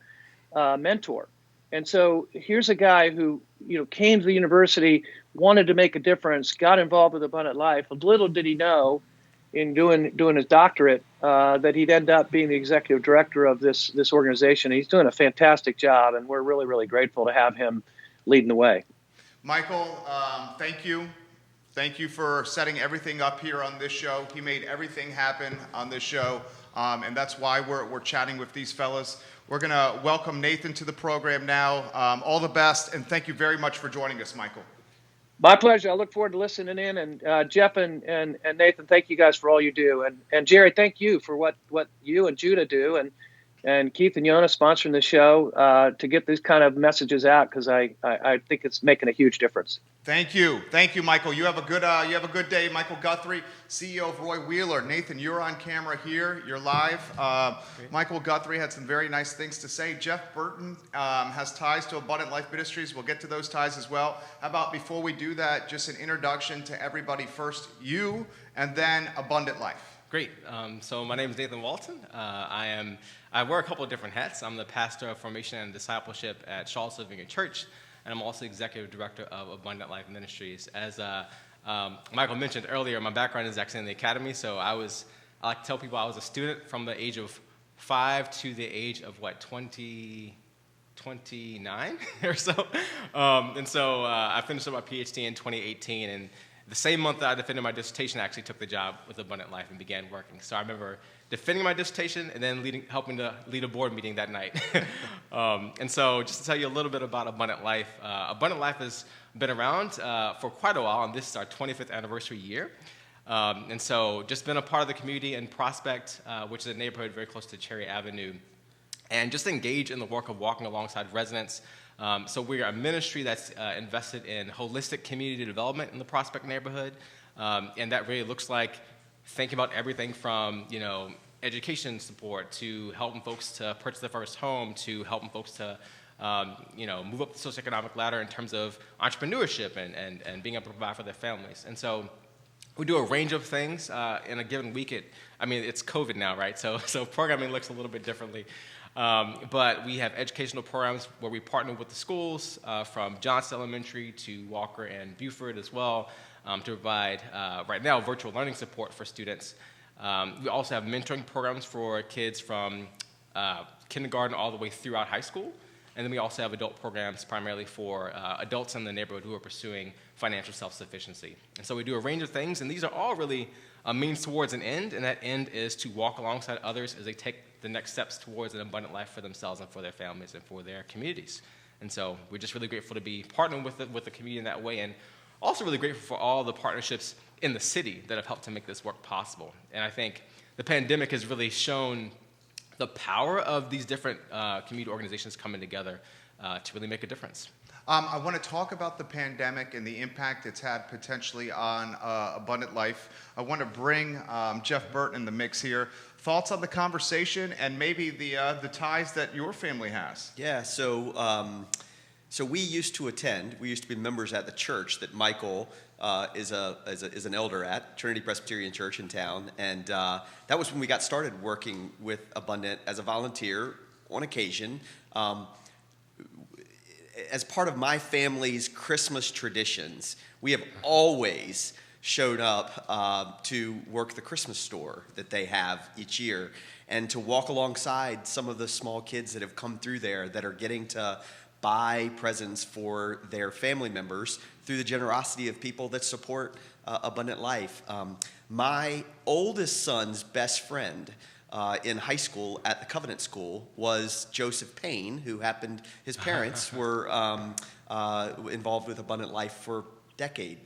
mentor. And so here's a guy who, came to the university, wanted to make a difference, got involved with Abundant Life. Little did he know in doing his doctorate that he'd end up being the executive director of this organization. He's doing a fantastic job, and we're really, really grateful to have him leading the way. Michael, thank you. Thank you for setting everything up here on this show. He made everything happen on this show, and that's why we're chatting with these fellas. We're going to welcome Nathan to the program now. All the best, and thank you very much for joining us, Michael. My pleasure. I look forward to listening in. And Jeff and Nathan, thank you guys for all you do. And Jerry, thank you for what you and Judah do, and Keith and Yona sponsoring the show to get these kind of messages out, because I think it's making a huge difference. Thank you, Michael. You have a good day, Michael Guthrie, CEO of Roy Wheeler. Nathan, you're on camera here. You're live. Michael Guthrie had some very nice things to say. Jeff Burton has ties to Abundant Life Ministries. We'll get to those ties as well. How about before we do that, just an introduction to everybody first, you, and then Abundant Life. Great. So my name is Nathan Walton. I wear a couple of different hats. I'm the pastor of formation and discipleship at Charlottesville Church, and I'm also executive director of Abundant Life Ministries. As Michael mentioned earlier, my background is actually in the academy, so I like to tell people I was a student from the age of 5 to the age of 29 or so. And so I finished up my PhD in 2018, and the same month that I defended my dissertation, I actually took the job with Abundant Life and began working. So I remember defending my dissertation and then helping to lead a board meeting that night. And so just to tell you a little bit about Abundant Life has been around for quite a while, and this is our 25th anniversary year. And so just been a part of the community in Prospect, which is a neighborhood very close to Cherry Avenue, and just engage in the work of walking alongside residents. So we're a ministry that's invested in holistic community development in the Prospect neighborhood, and that really looks like thinking about everything from, education support to helping folks to purchase their first home to helping folks to, move up the socioeconomic ladder in terms of entrepreneurship and being able to provide for their families. And so we do a range of things in a given week. It's COVID now, right? So programming looks a little bit differently. But we have educational programs where we partner with the schools from Johnston Elementary to Walker and Buford as well to provide, right now, virtual learning support for students. We also have mentoring programs for kids from kindergarten all the way throughout high school. And then we also have adult programs primarily for adults in the neighborhood who are pursuing financial self-sufficiency. And so we do a range of things, and these are all really a means towards an end, and that end is to walk alongside others as they take the next steps towards an abundant life for themselves and for their families and for their communities. And so we're just really grateful to be partnering with the community in that way, and also really grateful for all the partnerships in the city that have helped to make this work possible. And I think the pandemic has really shown the power of these different community organizations coming together to really make a difference. I want to talk about the pandemic and the impact it's had potentially on Abundant Life. I want to bring Jeff Burton in the mix here. Thoughts on the conversation and maybe the ties that your family has? Yeah, so we used to attend. We used to be members at the church that Michael is an elder at, Trinity Presbyterian Church in town, and that was when we got started working with Abundant as a volunteer on occasion. As part of my family's Christmas traditions, we have always showed up to work the Christmas store that they have each year and to walk alongside some of the small kids that have come through there that are getting to buy presents for their family members through the generosity of people that support Abundant Life. My oldest son's best friend in high school at the Covenant School was Joseph Payne, who his parents were involved with Abundant Life for a decade,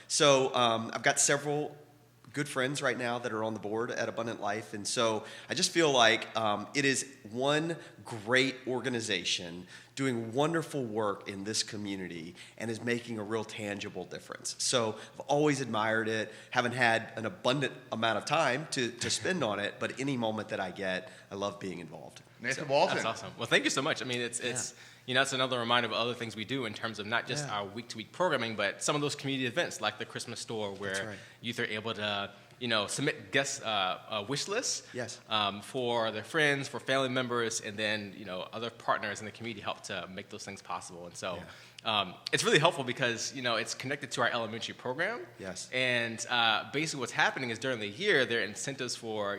So I've got several good friends right now that are on the board at Abundant Life, and so I just feel like it is one great organization doing wonderful work in this community and is making a real tangible difference. So I've always admired it, haven't had an abundant amount of time to spend on it, but any moment that I get, I love being involved. Nathan Walton. That's awesome. Well, thank you so much. It's it's another reminder of other things we do in terms of not just our week-to-week programming, but some of those community events like the Christmas store where youth are able to submit guest wish lists for their friends, for family members, and then other partners in the community help to make those things possible. And so it's really helpful because it's connected to our elementary program. Yes. And basically what's happening is during the year there are incentives for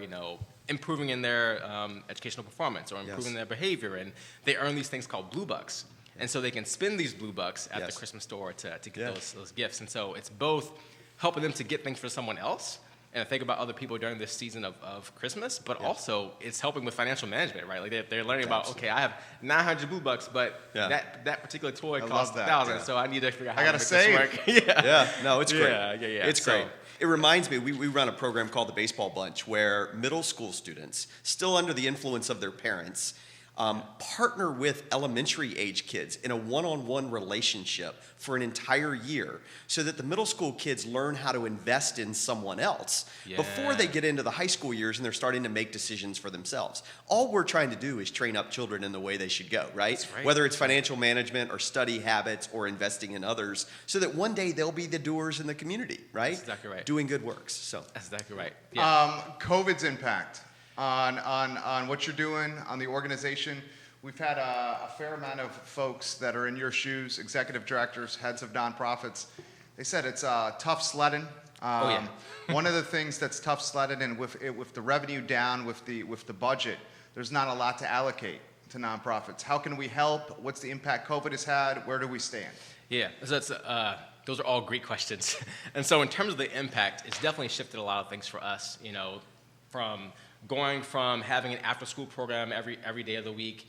improving in their educational performance or improving their behavior, and they earn these things called blue bucks. And so they can spend these blue bucks at the Christmas store to get those gifts. And so it's both helping them to get things for someone else and think about other people during this season of Christmas, but also it's helping with financial management, right? Like they're learning about, okay, I have 900 blue bucks, but that particular toy costs 1,000, so I need to figure out how to make this work. No, it's great. It's great. So, it reminds me, we run a program called the Baseball Bunch where middle school students, still under the influence of their parents, partner with elementary age kids in a one-on-one relationship for an entire year so that the middle school kids learn how to invest in someone else before they get into the high school years and they're starting to make decisions for themselves. All we're trying to do is train up children in the way they should go, right? That's right. Whether it's financial management or study habits or investing in others so that one day they'll be the doers in the community, right? That's exactly right. Doing good works. So that's exactly right. COVID's impact on what you're doing, on the organization. We've had a fair amount of folks that are in your shoes, executive directors, heads of nonprofits. They said it's tough sledding. One of the things that's tough sledding, and with the revenue down, with the budget, there's not a lot to allocate to nonprofits. How can we help? What's the impact COVID has had? Where do we stand? Yeah, so those are all great questions. And so in terms of the impact, it's definitely shifted a lot of things for us, from going from having an after-school program every day of the week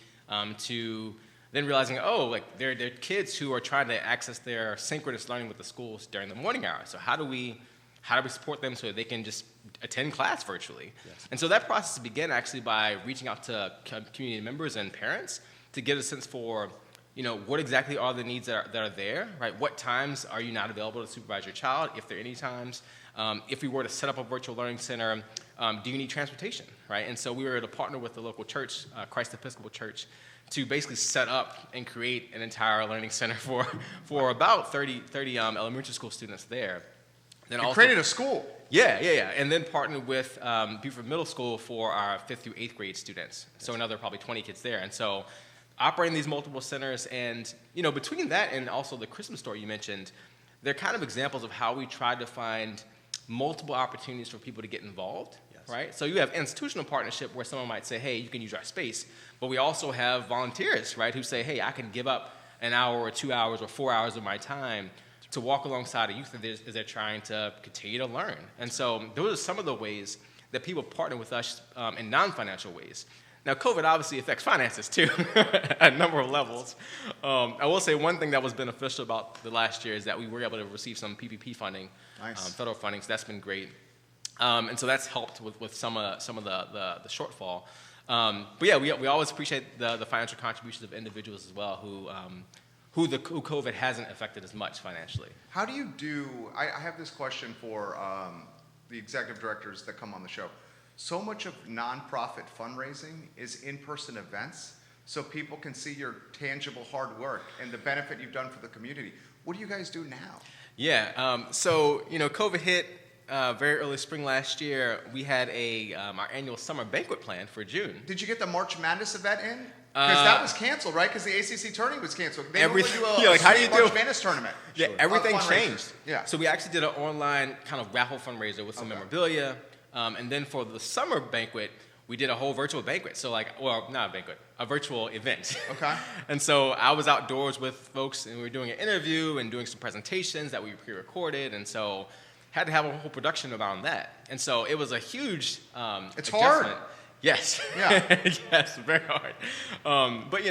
to then realizing, there are kids who are trying to access their synchronous learning with the schools during the morning hours. So how do we support them so they can just attend class virtually? Yes. And so that process began actually by reaching out to community members and parents to get a sense for, what exactly are the needs that are there, right? What times are you not available to supervise your child, if there are any times? If we were to set up a virtual learning center, do you need transportation, right? And so we were to partner with the local church, Christ Episcopal Church, to basically set up and create an entire learning center for about 30 elementary school students there. Then You created a school. Yeah. And then partnered with Beaufort Middle School for our 5th through 8th grade students. So another probably 20 kids there. And so operating these multiple centers, and between that and also the Christmas store you mentioned, they're kind of examples of how we tried to find multiple opportunities for people to get involved. Right? So you have institutional partnership where someone might say, hey, you can use our space. But we also have volunteers, right, who say, hey, I can give up an hour or 2 hours or 4 hours of my time to walk alongside a youth as they're trying to continue to learn. And so those are some of the ways that people partner with us in non-financial ways. Now, COVID obviously affects finances, too, at a number of levels. I will say one thing that was beneficial about the last year is that we were able to receive some PPP funding, federal funding, so that's been great. And so that's helped with some of the shortfall. But yeah, we always appreciate the financial contributions of individuals as well who COVID hasn't affected as much financially. How do you do, I have this question for the executive directors that come on the show. So much of nonprofit fundraising is in-person events, so people can see your tangible hard work and the benefit you've done for the community. What do you guys do now? Yeah, so COVID hit very early spring last year. We had our annual summer banquet planned for June. Did you get the March Madness event in? Because that was canceled, right? Because the ACC tourney was canceled. They normally do a how do you March Madness tournament. Yeah, everything changed. Yeah. So we actually did an online kind of raffle fundraiser with some memorabilia. And then for the summer banquet, we did a whole virtual banquet. So not a banquet, a virtual event. Okay. And so I was outdoors with folks, and we were doing an interview and doing some presentations that we pre-recorded. And so had to have a whole production around that. And so it was a huge It's adjustment. hard. Yes. Yeah. Yes, very hard. But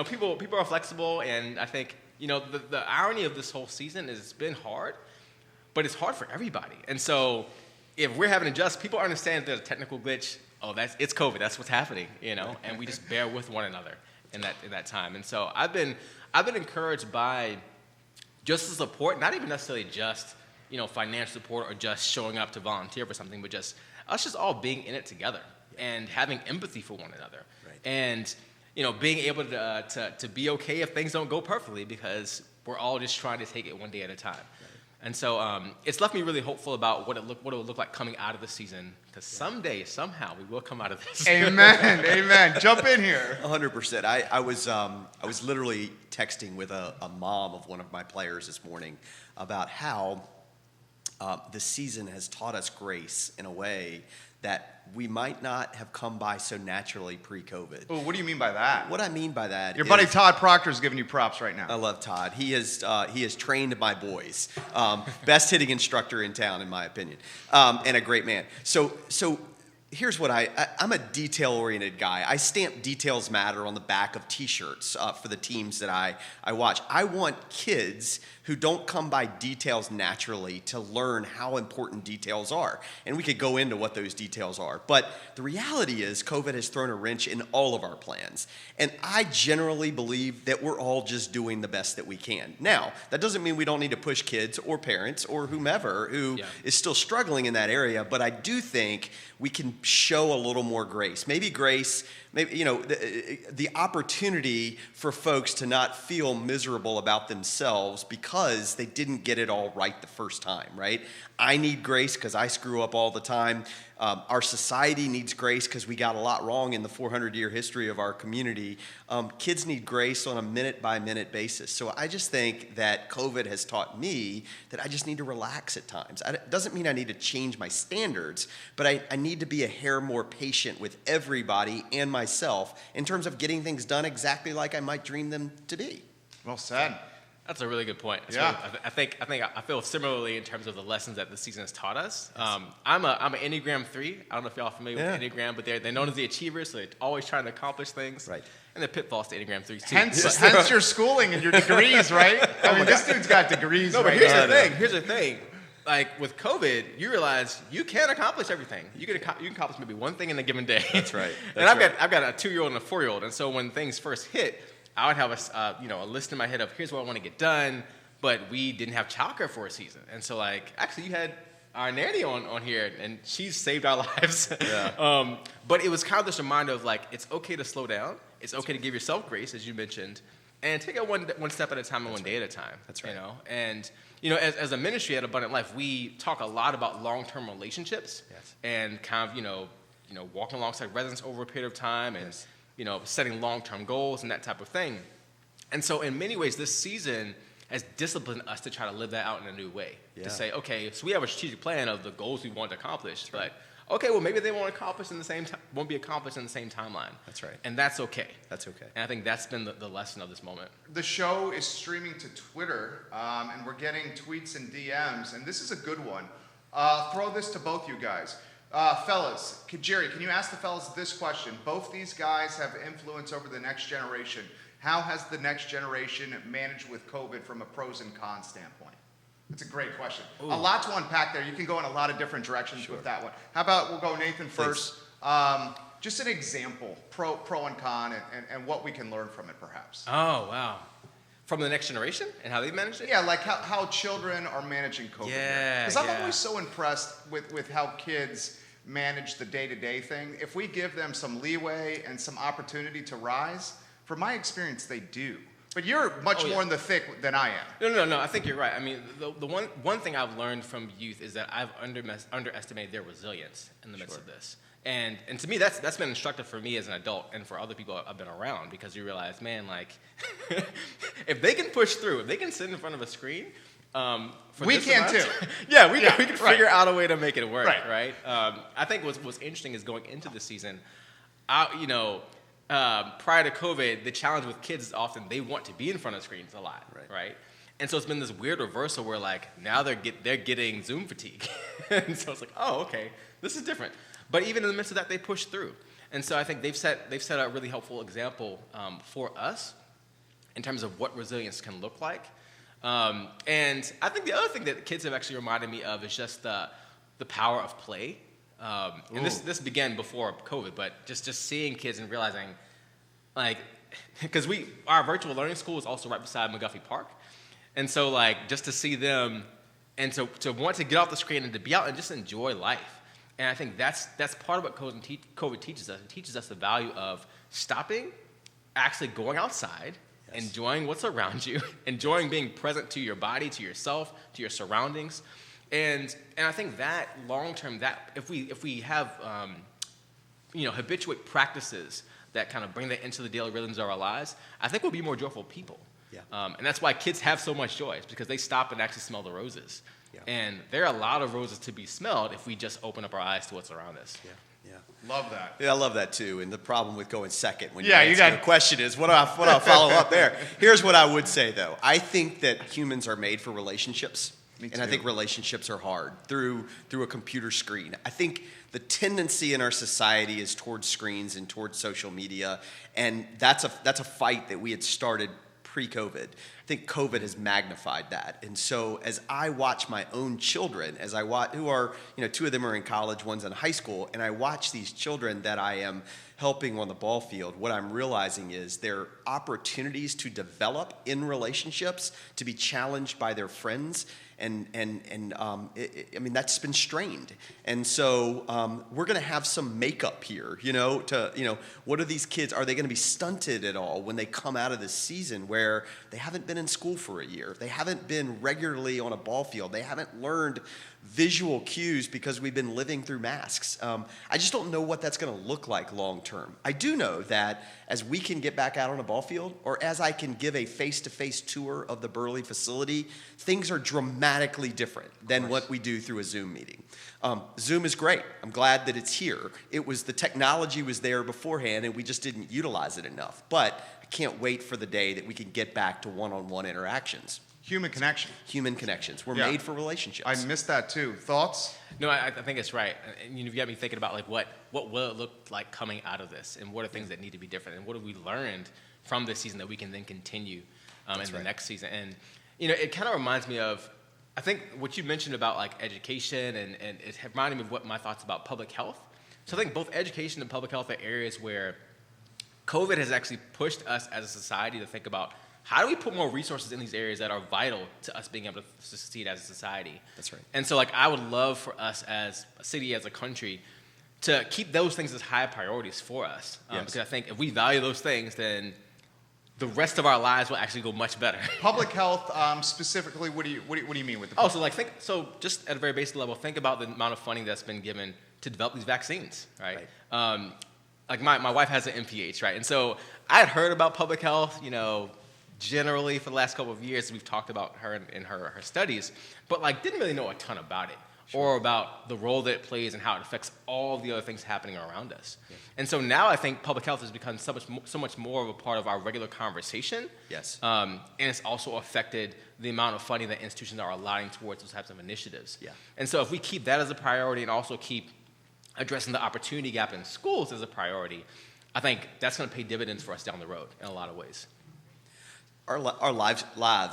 people are flexible, and I think the irony of this whole season is it's been hard, but it's hard for everybody. And so if we're having to adjust, people understand there's a technical glitch. Oh, it's COVID. That's what's happening. And we just bear with one another in that time. And so I've been encouraged by just the support, not even necessarily just financial support or just showing up to volunteer for something, but just us just all being in it together and having empathy for one another. Right. And, being able to be okay if things don't go perfectly, because we're all just trying to take it one day at a time. Right. And so it's left me really hopeful about what it would look like coming out of the season, because someday, somehow, we will come out of this. Amen. Amen. Jump in here. 100%. I was literally texting with a mom of one of my players this morning about how the season has taught us grace in a way that we might not have come by so naturally pre-COVID. Oh, what do you mean by that? What I mean by that Your buddy Todd Proctor's giving you props right now. I love Todd. He has trained my boys. Best hitting instructor in town, in my opinion, and a great man. So here's what I'm a detail-oriented guy. I stamp details matter on the back of T-shirts for the teams that I watch. I want kids who don't come by details naturally to learn how important details are. And we could go into what those details are. But the reality is COVID has thrown a wrench in all of our plans. And I generally believe that we're all just doing the best that we can. Now, that doesn't mean we don't need to push kids or parents or whomever who is still struggling in that area. But I do think we can show a little more grace. Maybe the opportunity for folks to not feel miserable about themselves because they didn't get it all right the first time, right? I need grace because I screw up all the time. Our society needs grace because we got a lot wrong in the 400-year history of our community. Kids need grace on a minute-by-minute basis. So I just think that COVID has taught me that I just need to relax at times. It doesn't mean I need to change my standards, but I need to be a hair more patient with everybody and myself in terms of getting things done exactly like I might dream them to be. Well said. That's a really good point. Yeah. Really, I feel similarly in terms of the lessons that the season has taught us. I'm an Enneagram 3. I don't know if y'all are familiar with Enneagram, but they're known as the achievers, so they're always trying to accomplish things. Right. And the pitfalls to Enneagram 3s too. Hence your schooling and your degrees, right? I mean, this dude's got degrees. No, but right here's now. the thing. Here's the thing. Like with COVID, you realize you can't accomplish everything. You can accomplish maybe one thing in a given day. That's right. I've got a 2-year-old and a 4-year-old, and so when things first hit, I would have a list in my head of here's what I want to get done. But we didn't have childcare for a season, and so actually you had our nanny on here, and she's saved our lives. Yeah. But it was kind of this reminder of like, it's okay to slow down. It's okay to give yourself grace, as you mentioned, and take it one step at a time and one day at a time. That's right. You know, and you know, as a ministry at Abundant Life, we talk a lot about long-term relationships and kind of you know walking alongside residents over a period of time and you know setting long-term goals and that type of thing. And so, in many ways, this season has disciplined us to try to live that out in a new way. Yeah. To say, okay, so we have a strategic plan of the goals we want to accomplish, but okay, well, maybe they won't accomplish in the same time, won't be accomplished in the same timeline. That's right. And that's okay. That's okay. And I think that's been the lesson of this moment. The show is streaming to Twitter, and we're getting tweets and DMs, and this is a good one. Throw this to both you guys. Fellas, Jerry, can you ask the fellas this question? Both these guys have influence over the next generation. How has the next generation managed with COVID from a pros and cons standpoint? That's a great question. Ooh. A lot to unpack there. You can go in a lot of different directions with that one. How about we'll go Nathan first. Just an example, pro and con, and what we can learn from it, perhaps. Oh, wow. From the next generation and how they managed it? Yeah, like how children are managing COVID. Yeah, Because I'm yeah. always so impressed with how kids manage the day-to-day thing. If we give them some leeway and some opportunity to rise, from my experience, they do. But you're much more in the thick than I am. No. I think you're right. I mean, the one thing I've learned from youth is that I've underestimated their resilience in the midst of this. And to me, that's been instructive for me as an adult and for other people I've been around, because you realize, man, like, if they can push through, if they can sit in front of a screen, we can too. Yeah, we can figure out a way to make it work, right? I think what's interesting is going into the season, prior to COVID, the challenge with kids is often they want to be in front of screens a lot, right? And so it's been this weird reversal where like now they're getting Zoom fatigue, and so it's like, oh, okay, this is different. But even in the midst of that, they push through, and so I think they've set a really helpful example for us in terms of what resilience can look like. And I think the other thing that kids have actually reminded me of is just the power of play. And this began before COVID, but just seeing kids and realizing, like, because our virtual learning school is also right beside McGuffey Park, and so like just to see them, and to want to get off the screen and to be out and just enjoy life, and I think that's part of what COVID teaches us. It teaches us the value of stopping, actually going outside, enjoying what's around you, enjoying being present to your body, to yourself, to your surroundings. And I think that long term, that if we have habituate practices that kind of bring that into the daily rhythms of our lives, I think we'll be more joyful people. Yeah. And that's why kids have so much joy. It's because they stop and actually smell the roses. Yeah. And there are a lot of roses to be smelled if we just open up our eyes to what's around us. Yeah. Love that. Yeah, I love that too. And the problem with going second when you the question is, what do I follow up there? Here's what I would say though. I think that humans are made for relationships. And I think relationships are hard through a computer screen. I think the tendency in our society is towards screens and towards social media, and that's a fight that we had started pre-COVID. I think COVID has magnified that. And so as I watch my own children, who are, two of them are in college, one's in high school, and I watch these children that I am helping on the ball field, what I'm realizing is there are opportunities to develop in relationships, to be challenged by their friends, and that's been strained. And so we're going to have some makeup here, what are these kids, are they going to be stunted at all when they come out of this season where they haven't been in school for a year, they haven't been regularly on a ball field, they haven't learned visual cues because we've been living through masks. I just don't know what that's going to look like long term. I do know that as we can get back out on a ball field, or as I can give a face-to-face tour of the Burley facility, things are dramatically different than what we do through a Zoom meeting. Zoom is great. I'm glad that it's here. The technology was there beforehand and we just didn't utilize it enough. But I can't wait for the day that we can get back to one-on-one interactions. Human connection. Human connections. We're made for relationships. I missed that too. Thoughts? No, I think it's right. And you got me thinking about like what will it look like coming out of this, and what are things that need to be different, and what have we learned from this season that we can then continue in the next season. And it kind of reminds me of, I think what you mentioned about like education, and it reminded me of what my thoughts about public health. So I think both education and public health are areas where COVID has actually pushed us as a society to think about how do we put more resources in these areas that are vital to us being able to succeed as a society? That's right. And so, like, I would love for us as a city, as a country, to keep those things as high priorities for us. Yes. Because I think if we value those things, then the rest of our lives will actually go much better. Public health, specifically, what do you mean with the? Oh, so just at a very basic level, think about the amount of funding that's been given to develop these vaccines, right? Like my wife has an MPH, right? And so I had heard about public health, generally for the last couple of years. We've talked about her in her studies, but like didn't really know a ton about it. Sure. Or about the role that it plays and how it affects all the other things happening around us. Yeah. And so now I think public health has become so much more of a part of our regular conversation. Yes. And it's also affected the amount of funding that institutions are allotting towards those types of initiatives. Yeah. And so if we keep that as a priority and also keep addressing the opportunity gap in schools as a priority, I think that's going to pay dividends for us down the road in a lot of ways. Our lives,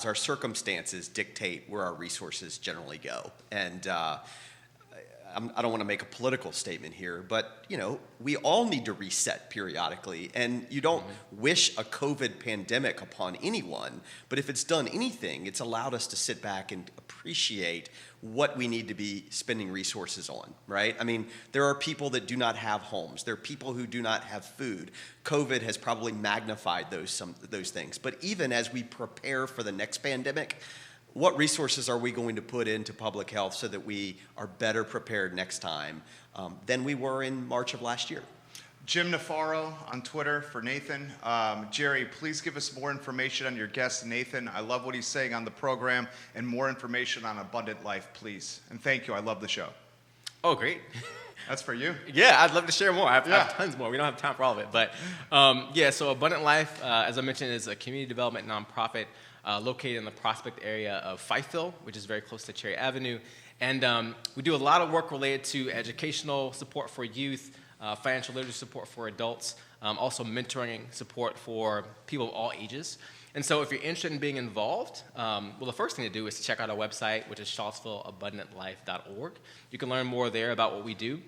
our circumstances dictate where our resources generally go. And I don't want to make a political statement here, but, we all need to reset periodically. And you don't wish a COVID pandemic upon anyone, but if it's done anything, it's allowed us to sit back and appreciate what we need to be spending resources on, right? I mean, there are people that do not have homes. There are people who do not have food. COVID has probably magnified those things. But even as we prepare for the next pandemic, what resources are we going to put into public health so that we are better prepared next time than we were in March of last year? Jim Nafaro on Twitter for Nathan. Jerry, please give us more information on your guest, Nathan. I love what he's saying on the program, and more information on Abundant Life, please. And thank you. I love the show. Oh, great. That's for you. Yeah, I'd love to share more. I have tons more. We don't have time for all of it. But so Abundant Life, as I mentioned, is a community development nonprofit located in the Prospect area of Fifeville, which is very close to Cherry Avenue. And we do a lot of work related to educational support for youth, financial literacy support for adults, also mentoring support for people of all ages. And so if you're interested in being involved, the first thing to do is to check out our website, which is charlottesvilleabundantlife.org. You can learn more there about what we do.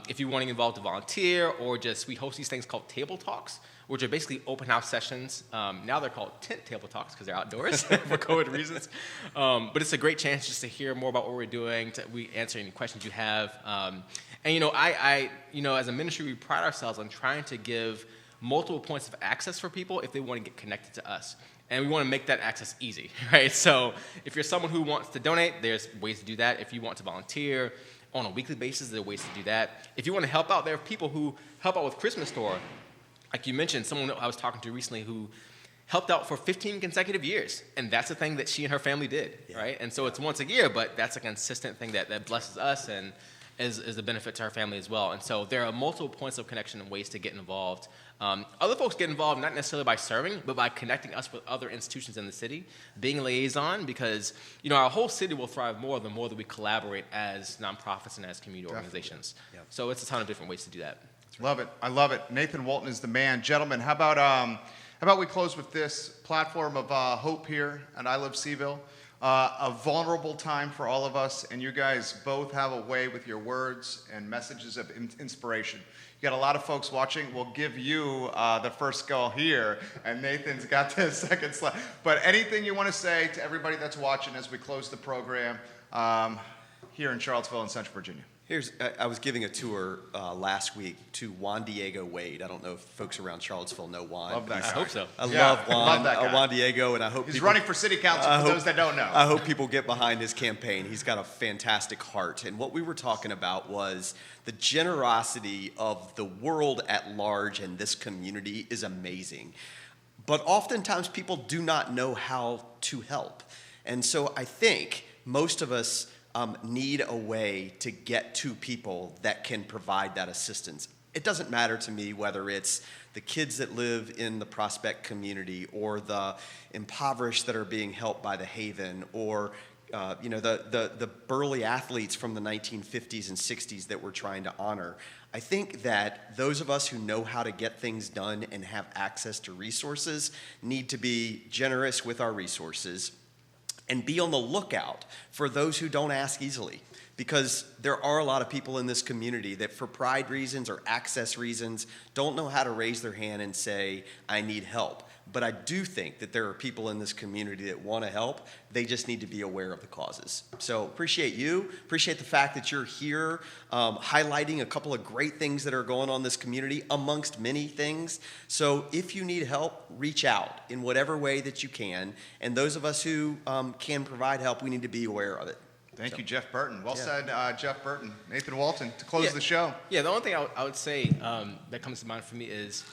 If you're wanting involved to volunteer or we host these things called table talks, which are basically open house sessions. Now they're called tent table talks because they're outdoors for COVID reasons. But it's a great chance just to hear more about what we're doing. We answer any questions you have. And as a ministry, we pride ourselves on trying to give multiple points of access for people if they want to get connected to us. And we want to make that access easy, right? So if you're someone who wants to donate, there's ways to do that. If you want to volunteer on a weekly basis, there are ways to do that. If you want to help out, there are people who help out with Christmas Store. Like you mentioned, someone I was talking to recently who helped out for 15 consecutive years. And that's a thing that she and her family did, right? And so it's once a year, but that's a consistent thing that blesses us and is a benefit to her family as well. And so there are multiple points of connection and ways to get involved. Other folks get involved not necessarily by serving, but by connecting us with other institutions in the city, being a liaison, because our whole city will thrive more the more that we collaborate as nonprofits and as community organizations. Yep. So it's a ton of different ways to do that. Love it. I love it. Nathan Walton is the man. Gentlemen, how about we close with this platform of hope here at I Love CVille? A vulnerable time for all of us, and you guys both have a way with your words and messages of inspiration. You got a lot of folks watching. We'll give you the first go here, and Nathan's got the second slide. But anything you want to say to everybody that's watching as we close the program here in Charlottesville and Central Virginia? I was giving a tour last week to Juan Diego Wade. I don't know if folks around Charlottesville know Juan. Love that guy. I hope so. I love Juan. Love that guy. Juan Diego, and I hope he's running for city council for those that don't know. I hope people get behind his campaign. He's got a fantastic heart. And what we were talking about was the generosity of the world at large, and this community is amazing. But oftentimes people do not know how to help. And so I think most of us need a way to get to people that can provide that assistance. It doesn't matter to me whether it's the kids that live in the Prospect community or the impoverished that are being helped by the Haven or the burly athletes from the 1950s and 60s that we're trying to honor. I think that those of us who know how to get things done and have access to resources need to be generous with our resources and be on the lookout for those who don't ask easily. because there are a lot of people in this community that for pride reasons or access reasons don't know how to raise their hand and say, I need help. But I do think that there are people in this community that want to help. They just need to be aware of the causes. So appreciate you. Appreciate the fact that you're here highlighting a couple of great things that are going on in this community amongst many things. So if you need help, reach out in whatever way that you can. And those of us who can provide help, we need to be aware of it. Thank you, Jeff Burton. Well said, Jeff Burton. Nathan Walton, to close the show. Yeah, the only thing I would say that comes to mind for me is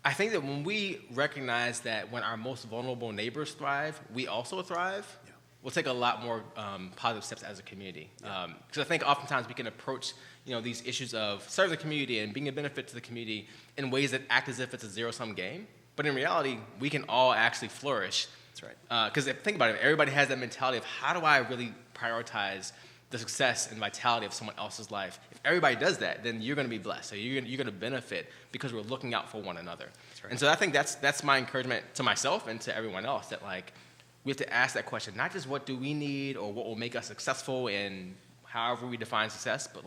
I think that when we recognize that when our most vulnerable neighbors thrive, we also thrive, we'll take a lot more positive steps as a community. Because I think oftentimes we can approach these issues of serving the community and being a benefit to the community in ways that act as if it's a zero-sum game. But in reality, we can all actually flourish. That's right. Because think about it, everybody has that mentality of how do I really prioritize the success and vitality of someone else's life. If everybody does that, then you're going to be blessed. So you're going to benefit because we're looking out for one another. Right. And so I think that's my encouragement to myself and to everyone else, that we have to ask that question, not just what do we need or what will make us successful in however we define success, but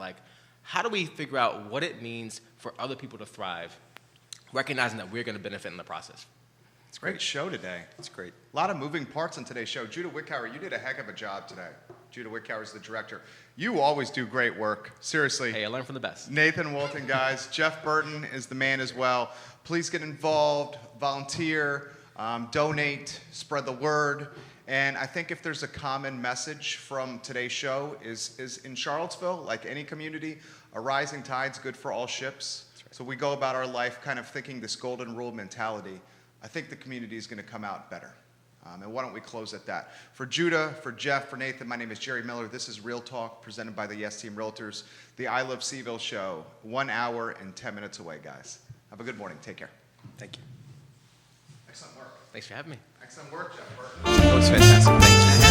how do we figure out what it means for other people to thrive, recognizing that we're going to benefit in the process. It's a great show today. It's great. A lot of moving parts on today's show. Judah Wickower, you did a heck of a job today. Judah Wickower is the director. You always do great work. Seriously. Hey, I learned from the best. Nathan Walton, guys. Jeff Burton is the man as well. Please get involved, volunteer, donate, spread the word. And I think if there's a common message from today's show is in Charlottesville, like any community, a rising tide's good for all ships. Right. So we go about our life kind of thinking this golden rule mentality. I think the community is going to come out better. And why don't we close at that? For Judah, for Jeff, for Nathan, my name is Jerry Miller. This is Real Talk, presented by the Yes Team Realtors, the I Love CVille show, 1 hour and 10 minutes away, guys. Have a good morning. Take care. Thank you. Excellent work. Thanks for having me. Excellent work, Jeff Burton. That was fantastic. Thanks.